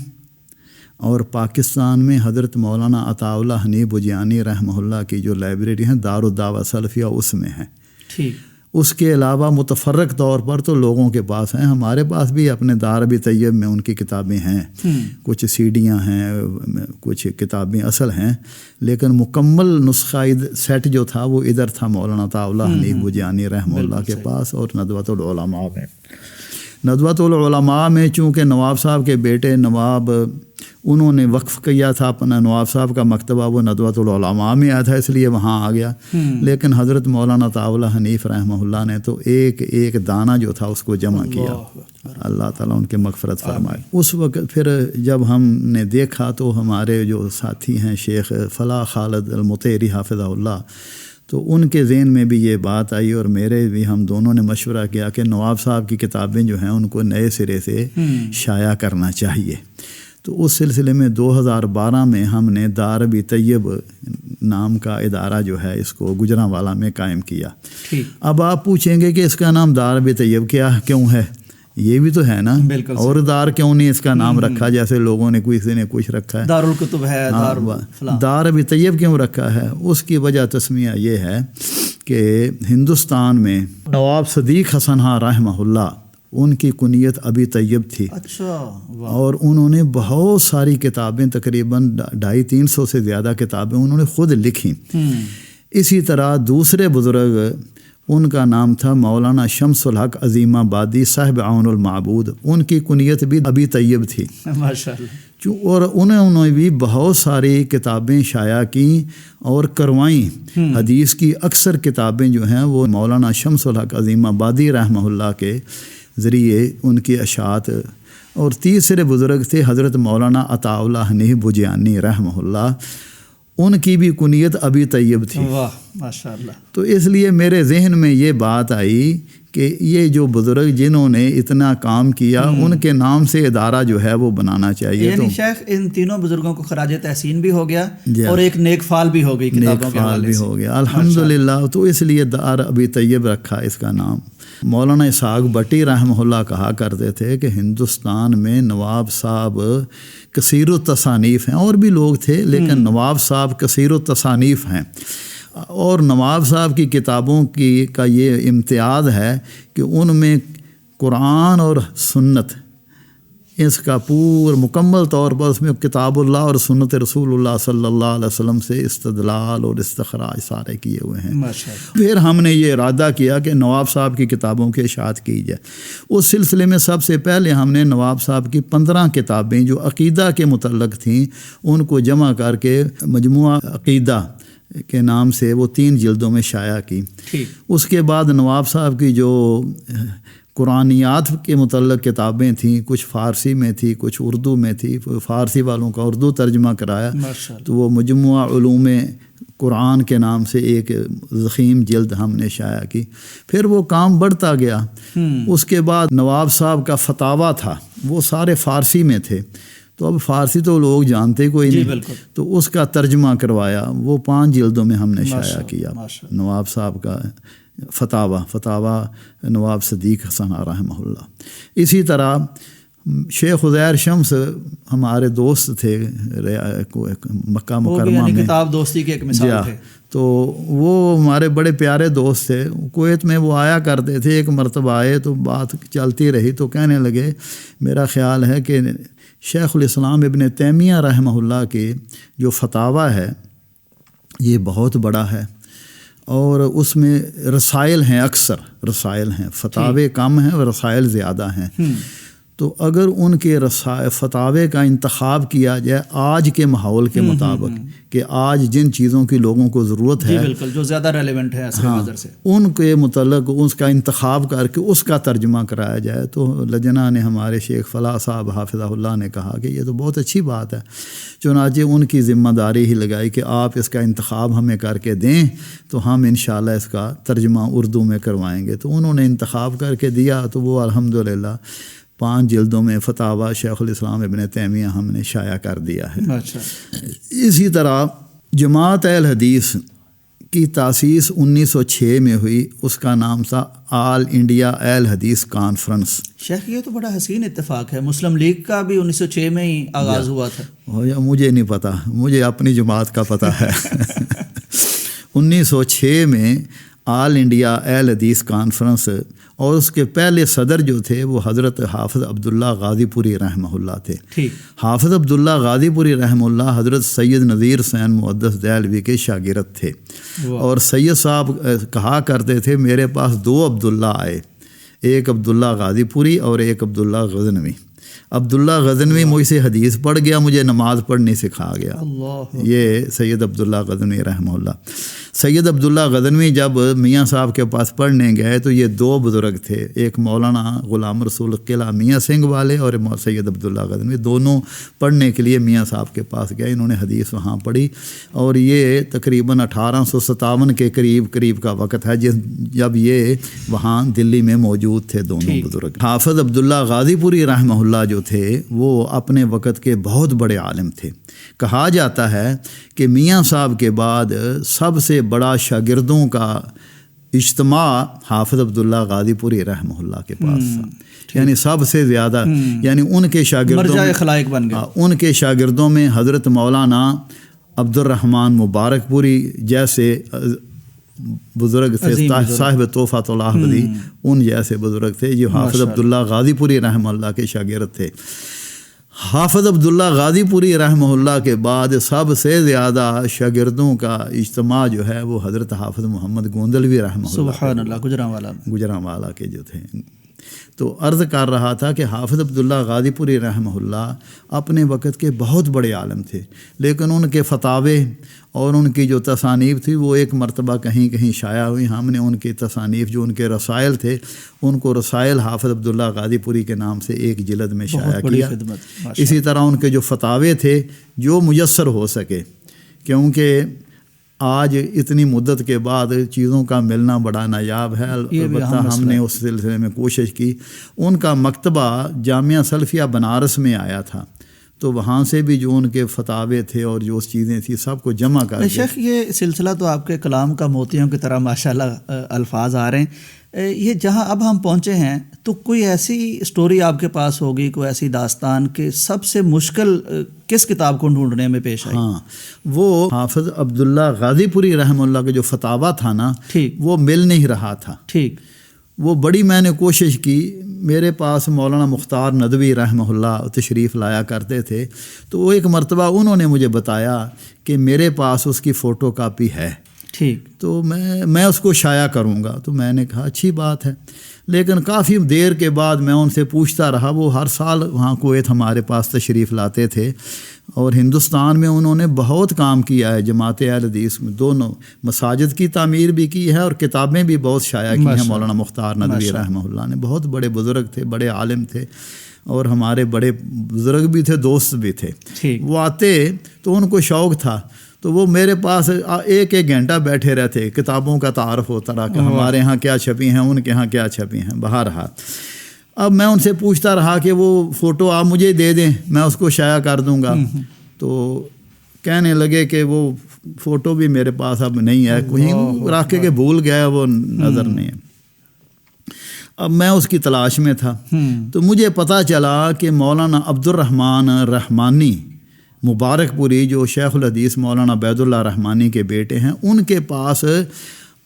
اور پاکستان میں حضرت مولانا عطا اللہ حنیف بجیانی رحمہ اللہ کی جو لائبریری ہیں دارالدعوہ سلفیہ اس میں ہیں. ٹھیک. اس کے علاوہ متفرق طور پر تو لوگوں کے پاس ہیں. ہمارے پاس بھی اپنے دار طیب میں ان کی کتابیں ہیں, کچھ سیڈیاں ہیں, کچھ کتابیں اصل ہیں, لیکن مکمل نسخہ سیٹ جو تھا وہ ادھر تھا مولانا عطا اللہ حنیف بجیانی رحمہ اللہ کے پاس اور ندوۃ العلماء میں. ندوۃ العلماء میں چونکہ نواب صاحب کے بیٹے نواب انہوں نے وقف کیا تھا اپنا, نواب صاحب کا مکتبہ وہ ندوۃ العلماء میں آیا تھا اس لیے وہاں آ گیا. لیکن حضرت مولانا عطا اللہ حنیف رحمہ اللہ نے تو ایک ایک دانہ جو تھا اس کو جمع کیا. اللہ تعالیٰ ان کے مغفرت فرمائے. اس وقت پھر جب ہم نے دیکھا تو ہمارے جو ساتھی ہیں شیخ فلاح خالد المطیری حافظہ اللہ, تو ان کے ذہن میں بھی یہ بات آئی اور میرے بھی, ہم دونوں نے مشورہ کیا کہ نواب صاحب کی کتابیں جو ہیں ان کو نئے سرے سے شائع کرنا چاہیے. تو اس سلسلے میں 2012 میں ہم نے دار طیب نام کا ادارہ جو ہے اس کو گجرانوالہ میں قائم کیا. اب آپ پوچھیں گے کہ اس کا نام دار طیب کیوں ہے؟ یہ بھی تو ہے نا, اور دار کیوں نہیں اس کا نام رکھا جیسے لوگوں نے کسی نے کچھ رکھا ہے, دارالکتب ہے, دار طیب کیوں رکھا ہے؟ اس کی وجہ تسمیہ یہ ہے کہ ہندوستان میں نواب صدیق حسن خان رحمہ اللہ ان کی کنیت ابی طیب تھی. اچھا. اور انہوں نے بہت ساری کتابیں, تقریباً 250-300 سے زیادہ کتابیں انہوں نے خود لکھیں. اسی طرح دوسرے بزرگ ان کا نام تھا مولانا شمس الحق عظیم آبادی صاحب عون المعبود, ان کی کنیت بھی ابی طیب تھی ماشاءاللہ, اور انہوں نے بھی بہت ساری کتابیں شائع کیں اور کروائیں. حدیث کی اکثر کتابیں جو ہیں وہ مولانا شمس الحق عظیم آبادی رحمہ اللہ کے ذریعے ان کی اشاعت. اور تیسرے بزرگ تھے حضرت مولانا عطا اللہ حنیف بجیانی رحمہ اللہ, ان کی بھی کنیت ابی طیب تھی. واہ ماشاءاللہ. تو اس لیے میرے ذہن میں یہ بات آئی کہ یہ جو بزرگ جنہوں نے اتنا کام کیا ان کے نام سے ادارہ جو ہے وہ بنانا چاہیے. یعنی شیخ ان تینوں بزرگوں کو خراج تحسین بھی ہو گیا اور ایک نیک فعال بھی ہو گئی, نیک فعال بھی ہو گیا الحمدللہ. تو اس لیے دار ابی طیب رکھا اس کا نام. مولانا اسحاق بٹی رحمہ اللہ کہا کرتے تھے کہ ہندوستان میں نواب صاحب کثیر التصانیف ہیں, اور بھی لوگ تھے لیکن نواب صاحب کثیر التصانیف ہیں. اور نواب صاحب کی کتابوں کا یہ امتیاز ہے کہ ان میں قرآن اور سنت اس کا مکمل طور پر اس میں کتاب اللہ اور سنت رسول اللہ صلی اللہ علیہ وسلم سے استدلال اور استخراج سارے کیے ہوئے ہیں. پھر ہم نے یہ ارادہ کیا کہ نواب صاحب کی کتابوں کی اشاعت کی جائے. اس سلسلے میں سب سے پہلے ہم نے نواب صاحب کی 15 کتابیں جو عقیدہ کے متعلق تھیں ان کو جمع کر کے مجموعہ عقیدہ کے نام سے وہ 3 جلدوں میں شائع کی. اس کے بعد نواب صاحب کی جو قرآنیات کے متعلق کتابیں تھیں, کچھ فارسی میں تھی کچھ اردو میں تھی, فارسی والوں کا اردو ترجمہ کرایا تو وہ مجموعہ علوم قرآن کے نام سے ایک ضخیم جلد ہم نے شائع کی. پھر وہ کام بڑھتا گیا. اس کے بعد نواب صاحب کا فتاویٰ تھا, وہ سارے فارسی میں تھے, تو اب فارسی تو لوگ جانتے کوئی نہیں, تو اس کا ترجمہ کروایا, وہ 5 جلدوں میں ہم نے شائع کیا. نواب صاحب کا فتاویٰ نواب صدیق حسن رحمہ اللہ. اسی طرح شیخ عزیر شمس ہمارے دوست تھے مکہ مکرمہ میں, کتاب دوستی کے ایک مثال تھے. تو وہ ہمارے بڑے پیارے دوست تھے. کویت میں وہ آیا کرتے تھے, ایک مرتبہ آئے تو بات چلتی رہی تو کہنے لگے میرا خیال ہے کہ شیخ الاسلام ابن تیمیہ رحمہ اللہ کے جو فتاویٰ ہے یہ بہت بڑا ہے اور اس میں رسائل ہیں, اکثر رسائل ہیں, فتاوے کم ہیں اور رسائل زیادہ ہیں. تو اگر ان کے فتاوے کا انتخاب کیا جائے آج کے ماحول کے مطابق کہ آج جن چیزوں کی لوگوں کو ضرورت ہے بالکل جو زیادہ ریلیونٹ ہے اصل نظر سے, ان کے متعلق اس کا انتخاب کر کے اس کا ترجمہ کرایا جائے. تو لجنہ نے ہمارے شیخ فلاح صاحب حافظہ اللہ نے کہا کہ یہ تو بہت اچھی بات ہے. چنانچہ ان کی ذمہ داری ہی لگائی کہ آپ اس کا انتخاب ہمیں کر کے دیں تو ہم انشاءاللہ اس کا ترجمہ اردو میں کروائیں گے. تو انہوں نے انتخاب کر کے دیا تو وہ الحمدللہ 5 جلدوں میں فتاویٰ شیخ الاسلام ابن تیمیہ ہم نے شائع کر دیا ہے. اسی طرح جماعت اہل حدیث کی تاسیس 1906 میں ہوئی. اس کا نام تھا آل انڈیا اہل حدیث کانفرنس. شیخ یہ تو بڑا حسین اتفاق ہے، مسلم لیگ کا بھی 1906 میں ہی آغاز ہوا تھا. مجھے نہیں پتہ، مجھے اپنی جماعت کا پتہ ہے. 1906 میں آل انڈیا اہل حدیث کانفرنس، اور اس کے پہلے صدر جو تھے وہ حضرت حافظ عبداللہ غازی پوری رحمہ اللہ تھے. حافظ عبداللہ غازی پوری رحمہ اللہ حضرت سید نذیر حسین محدث دہلوی کے شاگرد تھے. اور سید صاحب کہا کرتے تھے میرے پاس 2 عبداللہ آئے، ایک عبداللہ غازی پوری اور ایک عبداللہ غزنوی. عبداللہ غزنوی مجھ سے حدیث پڑھ گیا، مجھے نماز پڑھنی سکھا گیا. یہ سید عبداللہ غزنوی رحمہ اللہ. سید عبداللہ غزنوی جب میاں صاحب کے پاس پڑھنے گئے تو یہ 2 بزرگ تھے، ایک مولانا غلام رسول قلعہ میاں سنگھ والے اور سید عبداللہ غزنوی، دونوں پڑھنے کے لیے میاں صاحب کے پاس گئے. انہوں نے حدیث وہاں پڑھی اور یہ تقریباً 1857 کے قریب کا وقت ہے جب یہ وہاں دلی میں موجود تھے دونوں بزرگ. حافظ عبداللہ غازی پوری رحمہ اللہ جو تھے وہ اپنے وقت کے بہت بڑے عالم تھے. کہا جاتا ہے کہ میاں صاحب کے بعد سب سے بڑا شاگردوں کا اجتماع حافظ عبداللہ غازی پوری رحمہ اللہ کے پاس تھا. یعنی سب سے زیادہ، یعنی ان کے شاگردوں مرجع خلائق بن گئے. ان کے شاگردوں میں حضرت مولانا عبد الرحمن مبارک پوری جیسے بزرگ تھے، صاحب تحفۃ الاحمدی، ان جیسے بزرگ تھے جو حافظ عبداللہ غازی پوری رحمہ اللہ کے شاگرد تھے. حافظ عبداللہ غازی پوری رحمہ اللہ کے بعد سب سے زیادہ شاگردوں کا اجتماع جو ہے وہ حضرت حافظ محمد گوندلوی رحمہ اللہ، سبحان اللہ، گجرانوالہ کے جو تھے. تو عرض کر رہا تھا کہ حافظ عبداللہ غازی پوری رحمہ اللہ اپنے وقت کے بہت بڑے عالم تھے، لیکن ان کے فتاوے اور ان کی جو تصانیف تھی وہ ایک مرتبہ کہیں شائع ہوئی. ہم نے ان کی تصانیف جو ان کے رسائل تھے ان کو رسائل حافظ عبداللہ غازی پوری کے نام سے ایک جلد میں شائع کیا. اسی طرح ان کے جو فتاوے تھے جو میسر ہو سکے، کیونکہ آج اتنی مدت کے بعد چیزوں کا ملنا بڑا نایاب ہے. البتہ ہم نے اس سلسلے میں کوشش کی. ان کا مکتبہ جامعہ سلفیہ بنارس میں آیا تھا، تو وہاں سے بھی جو ان کے فتاوے تھے اور جو چیزیں تھیں سب کو جمع کر. شیخ یہ سلسلہ تو آپ کے کلام کا موتیوں کی طرح ماشاءاللہ الفاظ آ رہے ہیں. یہ جہاں اب ہم پہنچے ہیں تو کوئی ایسی سٹوری آپ کے پاس ہوگی، کوئی ایسی داستان کہ سب سے مشکل کس کتاب کو ڈھونڈنے میں پیش آئی؟ ہاں، وہ حافظ عبداللہ غازی پوری رحمہ اللہ کا جو فتاوہ تھا نا، وہ مل نہیں رہا تھا. وہ بڑی میں نے کوشش کی. میرے پاس مولانا مختار ندوی رحمہ اللہ تشریف لایا کرتے تھے، تو وہ ایک مرتبہ انہوں نے مجھے بتایا کہ میرے پاس اس کی فوٹو کاپی ہے، تو میں اس کو شائع کروں گا. تو میں نے کہا اچھی بات ہے. لیکن کافی دیر کے بعد میں ان سے پوچھتا رہا. وہ ہر سال وہاں کویت ہمارے پاس تشریف لاتے تھے اور ہندوستان میں انہوں نے بہت کام کیا ہے. جماعت اہل حدیث میں دونوں مساجد کی تعمیر بھی کی ہے اور کتابیں بھی بہت شائع کی ہیں. مولانا مختار ندوی رحمہ اللہ نے، بہت بڑے بزرگ تھے، بڑے عالم تھے اور ہمارے بڑے بزرگ بھی تھے، دوست بھی تھے. وہ آتے تو ان کو شوق تھا، تو وہ میرے پاس ایک گھنٹہ بیٹھے رہتے، کتابوں کا تعارف ہوتا رہا کہ ہمارے ہاں کیا چھپی ہیں، ان کے ہاں کیا چھپی ہیں. بہرحال اب میں ان سے پوچھتا رہا کہ وہ فوٹو آپ مجھے دے دیں، میں اس کو شائع کر دوں گا. تو کہنے لگے کہ وہ فوٹو بھی میرے پاس اب نہیں ہے، کہیں رکھ کے بھول گیا، وہ نظر نہیں ہے. اب میں اس کی تلاش میں تھا تو مجھے پتہ چلا کہ مولانا عبد الرحمن رحمانی مبارک پوری جو شیخ الحدیث مولانا عبید اللہ رحمانی کے بیٹے ہیں، ان کے پاس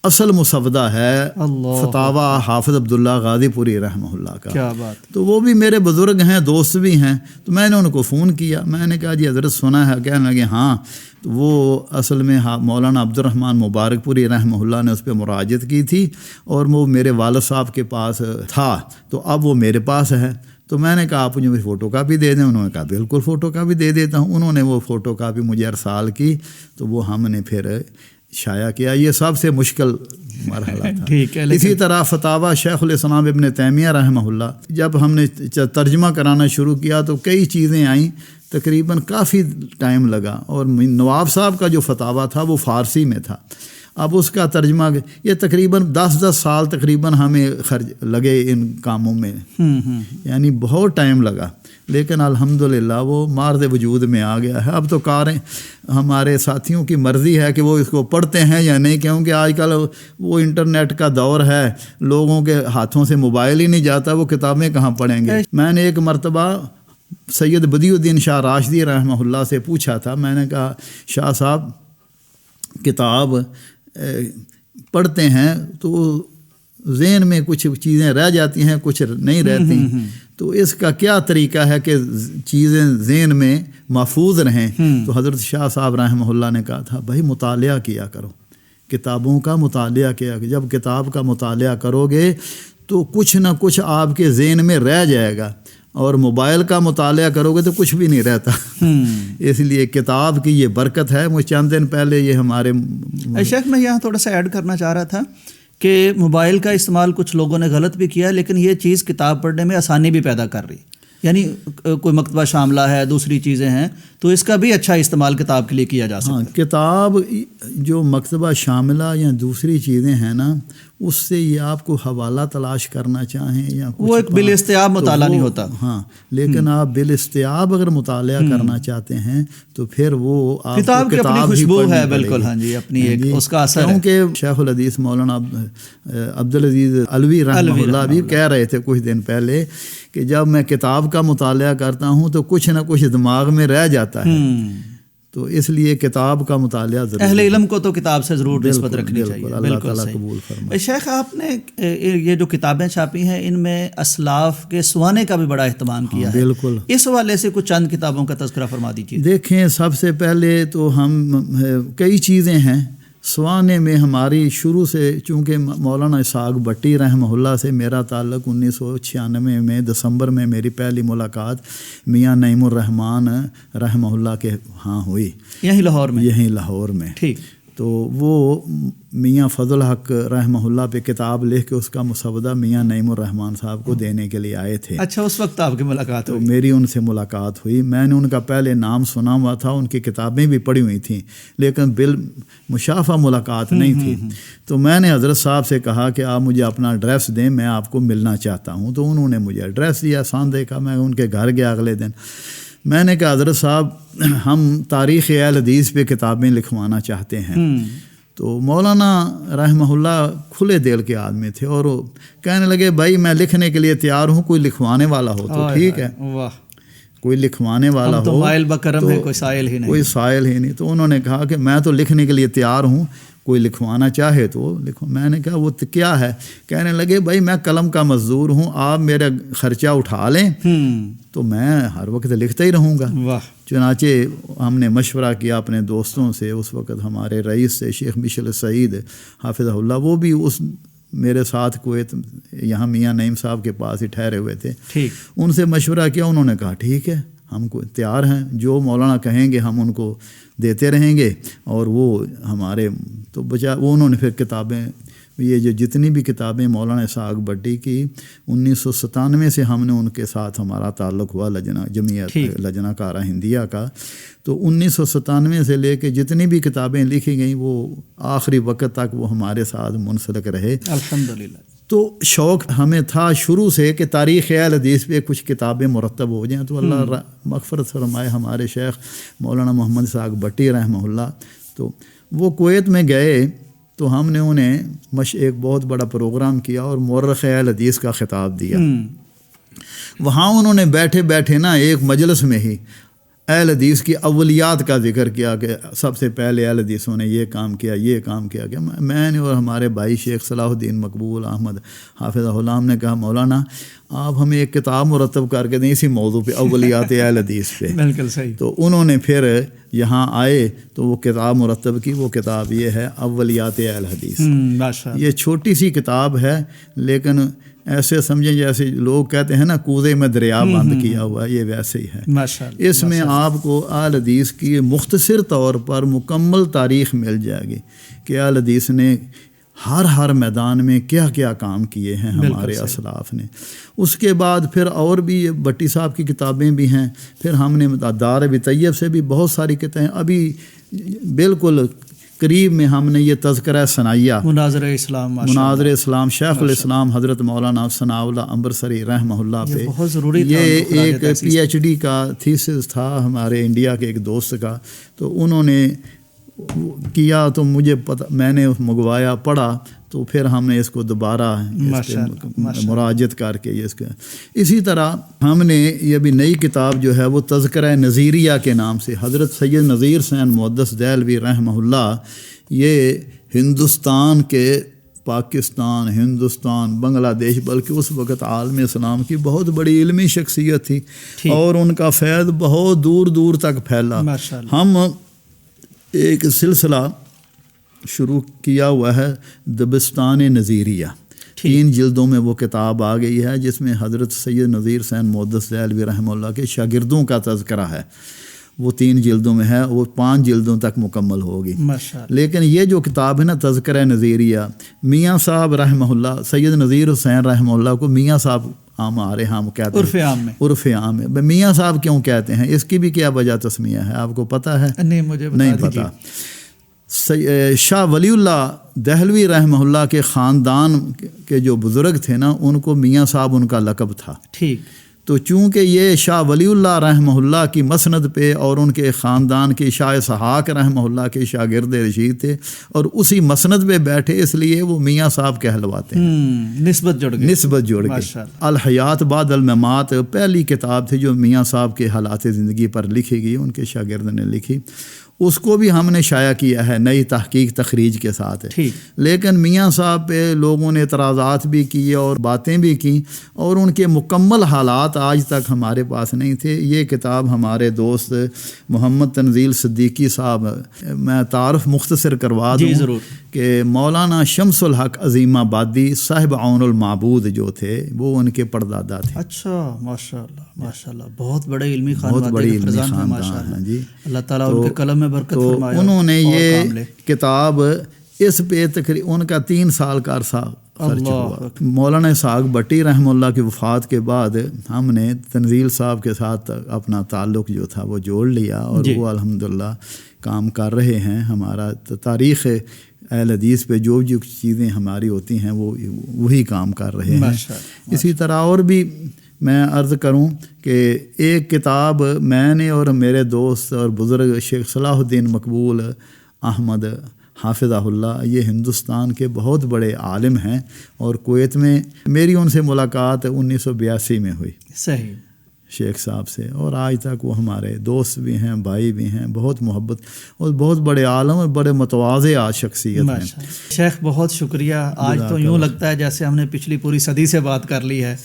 اصل مسودہ ہے فتاوی حافظ عبداللہ غازی پوری رحمہ اللہ کا. کیا بات. تو وہ بھی میرے بزرگ ہیں، دوست بھی ہیں. تو میں نے ان کو فون کیا، میں نے کہا جی حضرت سنا ہے؟ کہنے لگے ہاں. تو وہ اصل میں مولانا عبد الرحمن مبارک پوری رحمہ اللہ نے اس پہ مراجعت کی تھی اور وہ میرے والد صاحب کے پاس تھا، تو اب وہ میرے پاس ہے. تو میں نے کہا آپ مجھے فوٹو کاپی دے دیں. انہوں نے کہا بالکل فوٹو کاپی دے دیتا ہوں. انہوں نے وہ فوٹو کاپی مجھے ارسال کی، تو وہ ہم نے پھر شائع کیا. یہ سب سے مشکل مرحلہ تھا. اسی طرح فتاوی شیخ الاسلام ابن تیمیہ رحمہ اللہ، جب ہم نے ترجمہ کرانا شروع کیا تو کئی چیزیں آئیں، تقریباً کافی ٹائم لگا. اور نواب صاحب کا جو فتاوی تھا وہ فارسی میں تھا. اب اس کا ترجمہ یہ تقریباً 10 سال تقریباً ہمیں خرچ لگے ان کاموں میں، یعنی بہت ٹائم لگا. لیکن الحمدللہ وہ مارد وجود میں آ گیا ہے. اب تو کاریں ہمارے ساتھیوں کی مرضی ہے کہ وہ اس کو پڑھتے ہیں یا نہیں, کیونکہ آج کل وہ انٹرنیٹ کا دور ہے, لوگوں کے ہاتھوں سے موبائل ہی نہیں جاتا, وہ کتابیں کہاں پڑھیں گے. میں نے ایک مرتبہ سید بدیع الدین شاہ راشدی رحمہ اللہ سے پوچھا تھا, میں نے کہا شاہ صاحب کتاب پڑھتے ہیں تو ذہن میں کچھ چیزیں رہ جاتی ہیں, کچھ نہیں رہتی, تو اس کا کیا طریقہ ہے کہ چیزیں ذہن میں محفوظ رہیں. تو حضرت شاہ صاحب رحمہ اللہ نے کہا تھا بھائی مطالعہ کیا کرو, کتابوں کا مطالعہ کیا, جب کتاب کا مطالعہ کرو گے تو کچھ نہ کچھ آپ کے ذہن میں رہ جائے گا, اور موبائل کا مطالعہ کرو گے تو کچھ بھی نہیں رہتا. اس لیے کتاب کی یہ برکت ہے. مجھے چند دن پہلے یہ ہمارے شیخ میں یہاں تھوڑا سا ایڈ کرنا چاہ رہا تھا کہ موبائل کا استعمال کچھ لوگوں نے غلط بھی کیا, لیکن یہ چیز کتاب پڑھنے میں آسانی بھی پیدا کر رہی, یعنی کوئی مکتبہ شاملہ ہے, دوسری چیزیں ہیں, تو اس کا بھی اچھا استعمال کتاب کے لیے کیا جا سکتا ہے. کتاب جو مکتبہ شاملہ یا دوسری چیزیں ہیں نا, اس سے یہ آپ کو حوالہ تلاش کرنا چاہیں یا وہ ایک بالاستیاب مطالعہ نہیں ہوتا. ہاں, لیکن آپ بالاستیاب اگر مطالعہ کرنا چاہتے ہیں تو پھر وہ آپ کتاب کی اپنی خوشبو ہے. بالکل, ہاں جی, اپنی ایک اس کا اثر ہے. کیونکہ شیخ الحدیث مولانا عبدالعزیز علوی رحمہ اللہ بھی کہہ رہے تھے کچھ دن پہلے کہ جب میں کتاب کا مطالعہ کرتا ہوں تو کچھ نہ کچھ دماغ میں رہ جاتا ہے, تو اس لیے کتاب کا مطالعہ ضروری. اہل علم کو تو کتاب سے ضرور نسبت رکھنی چاہیے. اللہ تعالیٰ قبول فرمائے. شیخ آپ نے یہ جو کتابیں چھاپی ہیں ان میں اسلاف کے سوانے کا بھی بڑا اہتمام کیا ہے. بالکل, اس حوالے سے کچھ چند کتابوں کا تذکرہ فرما دیجیے. دیکھیں, سب سے پہلے تو ہم کئی چیزیں ہیں سوانے میں ہماری شروع سے, چونکہ مولانا اسحاق بٹی رحمہ اللہ سے میرا تعلق 1996 میں دسمبر میں میری پہلی ملاقات میاں نعیم الرحمان رحمہ اللہ کے ہاں ہوئی, یہیں لاہور میں. ٹھیک. تو وہ میاں فضل حق رحمہ اللہ پہ کتاب لکھ کے اس کا مسودہ میاں نعیم الرحمان صاحب کو دینے کے لیے آئے تھے. اچھا, اس وقت آپ کی ملاقات ہوئی؟ تو میری ان سے ملاقات ہوئی. میں نے ان کا پہلے نام سنا ہوا تھا, ان کی کتابیں بھی پڑھی ہوئی تھیں, لیکن بالمشافہ ملاقات نہیں تھی. تو میں نے حضرت صاحب سے کہا کہ آپ مجھے اپنا ایڈریس دیں, میں آپ کو ملنا چاہتا ہوں. تو انہوں نے مجھے ایڈریس دیا ساندے کا. میں ان کے گھر گیا اگلے دن. میں نے کہا حضرت صاحب ہم تاریخ اہل حدیث پہ کتابیں لکھوانا چاہتے ہیں. تو مولانا رحمہ اللہ کھلے دل کے آدمی تھے, اور وہ کہنے لگے بھائی میں لکھنے کے لیے تیار ہوں, کوئی لکھوانے والا ہو تو ٹھیک ہے. کوئی لکھوانے والا ہو, مائل بکرم ہے, کوئی سائل ہی نہیں. تو انہوں نے کہا کہ میں تو لکھنے کے لیے تیار ہوں, کوئی لکھوانا چاہے تو لکھو. میں نے کہا وہ کیا ہے؟ کہنے لگے بھائی میں قلم کا مزدور ہوں, آپ میرا خرچہ اٹھا لیں تو میں ہر وقت لکھتا ہی رہوں گا. چنانچہ ہم نے مشورہ کیا اپنے دوستوں سے, اس وقت ہمارے رئیس سے شیخ مشل سعید حافظہ اللہ, وہ بھی اس میرے ساتھ کویت یہاں میاں نعیم صاحب کے پاس ہی ٹھہرے ہوئے تھے. ان سے مشورہ کیا, انہوں نے کہا ٹھیک ہے ہم کو تیار ہیں, جو مولانا کہیں گے ہم ان کو دیتے رہیں گے. اور وہ ہمارے تو وہ انہوں نے پھر کتابیں, یہ جو جتنی بھی کتابیں مولانا اسحاق بٹی کی 1997 سے ہم نے ان کے ساتھ ہمارا تعلق ہوا جمعیت لجنہ کارہ ہندیہ کا, تو 1997 سے لے کے جتنی بھی کتابیں لکھی گئیں وہ آخری وقت تک وہ ہمارے ساتھ منسلک رہے الحمدللہ. تو شوق ہمیں تھا شروع سے کہ تاریخ اہل حدیث پہ کچھ کتابیں مرتب ہو جائیں. تو اللہ مغفرت فرمائے ہمارے شیخ مولانا محمد اسحاق بٹی رحمہ اللہ, تو وہ کویت میں گئے تو ہم نے انہیں ایک بہت بڑا پروگرام کیا اور مورخ اہل حدیث کا خطاب دیا. وہاں انہوں نے بیٹھے بیٹھے نا ایک مجلس میں ہی اہل حدیث کی اولیات کا ذکر کیا کہ سب سے پہلے اہل حدیثوں نے یہ کام کیا, یہ کام کیا. کہ میں نے اور ہمارے بھائی شیخ صلاح الدین مقبول احمد حافظہ اللہ نے کہا مولانا آپ ہمیں ایک کتاب مرتب کر کے دیں اسی موضوع پہ, اولیات اہل حدیث پہ. بالکل صحیح. تو انہوں نے پھر یہاں آئے تو وہ کتاب مرتب کی. وہ کتاب یہ ہے اولیات اہل حدیث. یہ چھوٹی سی کتاب ہے, لیکن ایسے سمجھیں جیسے لوگ کہتے ہیں نا کوزے میں دریا بند کیا ہوا, یہ ویسے ہی ہے. اس میں آپ کو اہل حدیث کی مختصر طور پر مکمل تاریخ مل جائے گی کہ اہل حدیث نے ہر میدان میں کیا کیا کام کیے ہیں ہمارے اسلاف نے. اس کے بعد پھر اور بھی بٹی صاحب کی کتابیں بھی ہیں. پھر ہم نے دار ابی طیب سے بھی بہت ساری کتابیں, ابھی بالکل قریب میں ہم نے یہ تذکرہ ثنائیہ مناظر اسلام مناظر اسلام شیخ الاسلام حضرت مولانا ثناء اللہ عنبرسری رحمہ اللہ پہ بہت ضروری یہ ایک پی ایچ ڈی کا تھیسس تھا ہمارے انڈیا کے ایک دوست کا، تو انہوں نے کیا تو مجھے پتہ، میں نے منگوایا پڑھا، تو پھر ہم نے اس کو دوبارہ مراجعت کر کے اس کا اسی طرح ہم نے یہ بھی نئی کتاب جو ہے وہ تذکرہ نظیریہ کے نام سے حضرت سید نذیر حسین محدث دہلوی رحمہ اللہ، یہ ہندوستان کے پاکستان، ہندوستان، بنگلہ دیش، بلکہ اس وقت عالم اسلام کی بہت بڑی علمی شخصیت تھی اور ان کا فیض بہت دور دور تک پھیلا۔ ہم ایک سلسلہ شروع کیا ہوا ہے دبستان نظیریہ، 3 جلدوں میں وہ کتاب آ گئی ہے، جس میں حضرت سید نذیر حسین محدث دہلوی رحمہ اللہ کے شاگردوں کا تذکرہ ہے، وہ 3 جلدوں میں ہے، وہ 5 جلدوں تک مکمل ہوگی۔ لیکن یہ جو کتاب ہے نا تذکرہ نظیریہ، میاں صاحب رحمہ اللہ، سید نذیر حسین رحمہ اللہ کو میاں صاحب ہمارے ہم کہتے ہیں، عرف عام میں میاں صاحب کیوں کہتے ہیں، اس کی بھی کیا وجہ تسمیہ ہے آپ کو پتہ ہے؟ نہیں پتہ۔ شاہ ولی اللہ دہلوی رحمہ اللہ کے خاندان کے جو بزرگ تھے نا، ان کو میاں صاحب ان کا لقب تھا، تو چونکہ یہ شاہ ولی اللہ رحمہ اللہ کی مسند پہ اور ان کے خاندان کے شاہ اسحاق رحمہ اللہ کے شاگرد رشید تھے اور اسی مسند پہ بیٹھے، اس لیے وہ میاں صاحب کہلواتے ہیں، نسبت جوڑ گئی۔ الحیات بعد الممات پہلی کتاب تھی جو میاں صاحب کے حالات زندگی پر لکھی گئی، ان کے شاگرد نے لکھی، اس کو بھی ہم نے شائع کیا ہے نئی تحقیق تخریج کے ساتھ ہے۔ لیکن میاں صاحب پہ لوگوں نے اعتراضات بھی کیے اور باتیں بھی کی، اور ان کے مکمل حالات آج تک ہمارے پاس نہیں تھے۔ یہ کتاب ہمارے دوست محمد تنزیل صدیقی صاحب، میں تعارف مختصر کروا دوں کہ مولانا شمس الحق عظیم آبادی صاحب عون المعبود جو تھے وہ ان کے پردادا تھے۔ اچھا، ماشاء اللہ ماشاء اللہ، بہت بڑے علمی خاندان ہیں جی، اللہ تعالیٰ ان کے قلم میں برکت فرمائے۔ انہوں نے یہ کتاب اس پہ تقریباً ان کا 3 سال کا عرصہ خرچ ہوا۔ مولانا اسحاق بٹی رحمہ اللہ کی وفات کے بعد ہم نے تنزیل صاحب کے ساتھ اپنا تعلق جو تھا وہ جوڑ لیا، اور وہ الحمدللہ کام کر رہے ہیں۔ ہمارا تاریخ اہل حدیث پہ جو چیزیں ہماری ہوتی ہیں وہ وہی کام کر رہے ہیں۔ اسی طرح اور بھی میں عرض کروں کہ ایک کتاب میں نے اور میرے دوست اور بزرگ شیخ صلاح الدین مقبول احمد حافظہ اللہ، یہ ہندوستان کے بہت بڑے عالم ہیں، اور کویت میں میری ان سے ملاقات 1982 میں ہوئی شیخ صاحب سے، اور آج تک وہ ہمارے دوست بھی ہیں، بھائی بھی ہیں، بہت محبت اور بہت بڑے عالم اور بڑے متواضع شخصیت ہیں۔ شیخ بہت شکریہ۔ آج تو یوں لگتا ہے جیسے ہم نے پچھلی پوری صدی سے بات کر لی ہے۔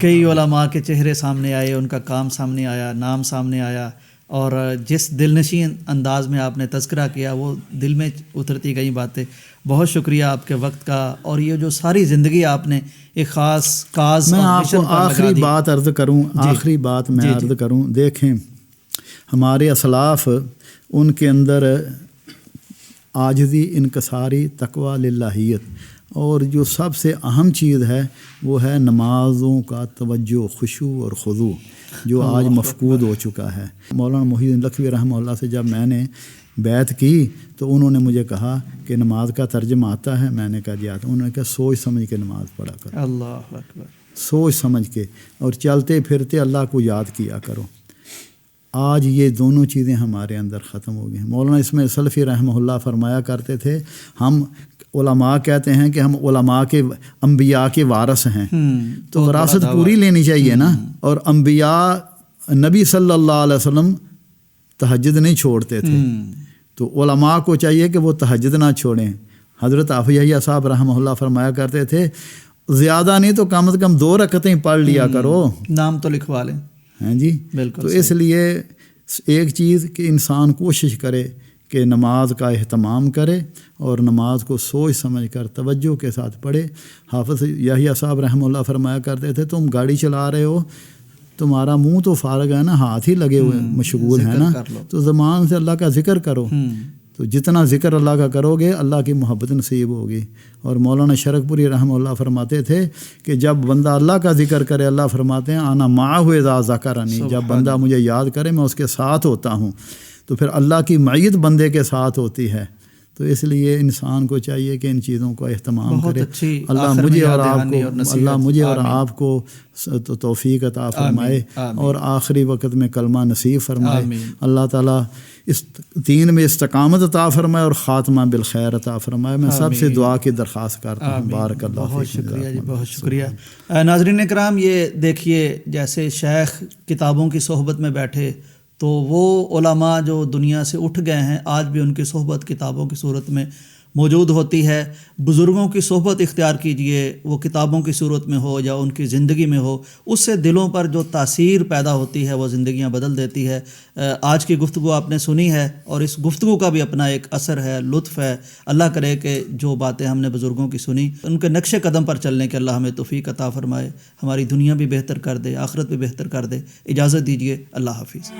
کئی علماء کے چہرے سامنے آئے، ان کا کام سامنے آیا، نام سامنے آیا، اور جس دل نشین انداز میں آپ نے تذکرہ کیا وہ دل میں اترتی گئی باتیں۔ بہت شکریہ آپ کے وقت کا، اور یہ جو ساری زندگی آپ نے ایک خاص کاز، میں آپ کو آخری بات عرض کروں، دیکھیں ہمارے اسلاف، ان کے اندر عاجزی، انکساری، تقویٰ، للہیت، اور جو سب سے اہم چیز ہے وہ ہے نمازوں کا توجہ، خشوع اور خضوع، جو آج مفقود ہو چکا ہے۔ مولانا محی الدین لکھوی رحمہ اللہ سے جب میں نے بیعت کی تو انہوں نے مجھے کہا کہ نماز کا ترجمہ آتا ہے؟ میں نے کہا جی آتا۔ انہوں نے کہا سوچ سمجھ کے نماز پڑھا کرو، اللہ اکبر، سوچ سمجھ کے، اور چلتے پھرتے اللہ کو یاد کیا کرو۔ آج یہ دونوں چیزیں ہمارے اندر ختم ہو گئی ہیں۔ مولانا اسماعیل سلفی رحمہ اللہ فرمایا کرتے تھے، ہم علماء کہتے ہیں کہ ہم علماء کے انبیاء کے وارث ہیں، تو وراثت پوری لینی چاہیے نا۔ اور انبیاء، نبی صلی اللہ علیہ وسلم تہجد نہیں چھوڑتے تھے، تو علماء کو چاہیے کہ وہ تہجد نہ چھوڑیں۔ حضرت حافظ یحییٰ صاحب رحمہ اللہ فرمایا کرتے تھے، زیادہ نہیں تو کم از کم 2 رکعتیں پڑھ لیا کرو، نام تو لکھوا لیں۔ ہیں جی، تو اس لیے ایک چیز کہ انسان کوشش کرے کہ نماز کا اہتمام کرے، اور نماز کو سوچ سمجھ کر توجہ کے ساتھ پڑھے۔ حافظ یحییٰ صاحب رحمہ اللہ فرمایا کرتے تھے، تم گاڑی چلا رہے ہو، تمہارا منہ تو فارغ ہے نا، ہاتھ ہی لگے ہوئے مشغول ہیں نا، تو زبان سے اللہ کا ذکر کرو، تو جتنا ذکر اللہ کا کرو گے اللہ کی محبت نصیب ہوگی۔ اور مولانا شرک پوری رحمہ اللہ فرماتے تھے کہ جب بندہ اللہ کا ذکر کرے، اللہ فرماتے ہیں آنا معہ اذا ذکرنی، جب بندہ مجھے یاد کرے میں اس کے ساتھ ہوتا ہوں، تو پھر اللہ کی معیت بندے کے ساتھ ہوتی ہے۔ تو اس لیے انسان کو چاہیے کہ ان چیزوں کا اہتمام کرے. اللہ مجھے اور آپ کو توفیق عطا فرمائے اور آخری وقت میں کلمہ نصیب فرمائے. اللہ تعالیٰ اس دین میں استقامت عطا فرمائے اور خاتمہ بالخیر عطا فرمائے. میں سب سے دعا کی درخواست کرتا ہوں. بارک اللہ. بہت شکریہ جی، بہت شکریہ. ناظرین اکرام، یہ دیکھیے جیسے شیخ کتابوں کی صحبت میں بیٹھے تو وہ علماء جو دنیا سے اٹھ گئے ہیں آج بھی ان کی صحبت کتابوں کی صورت میں موجود ہوتی ہے. بزرگوں کی صحبت اختیار کیجئے، وہ کتابوں کی صورت میں ہو یا ان کی زندگی میں ہو، اس سے دلوں پر جو تاثیر پیدا ہوتی ہے وہ زندگیاں بدل دیتی ہے. آج کی گفتگو آپ نے سنی ہے اور اس گفتگو کا بھی اپنا ایک اثر ہے، لطف ہے. اللہ کرے کہ جو باتیں ہم نے بزرگوں کی سنی ان کے نقش قدم پر چلنے کے اللہ ہمیں توفیق عطا فرمائے، ہماری دنیا بھی بہتر کر دے، آخرت بھی بہتر کر دے. اجازت دیجیے، اللہ حافظ.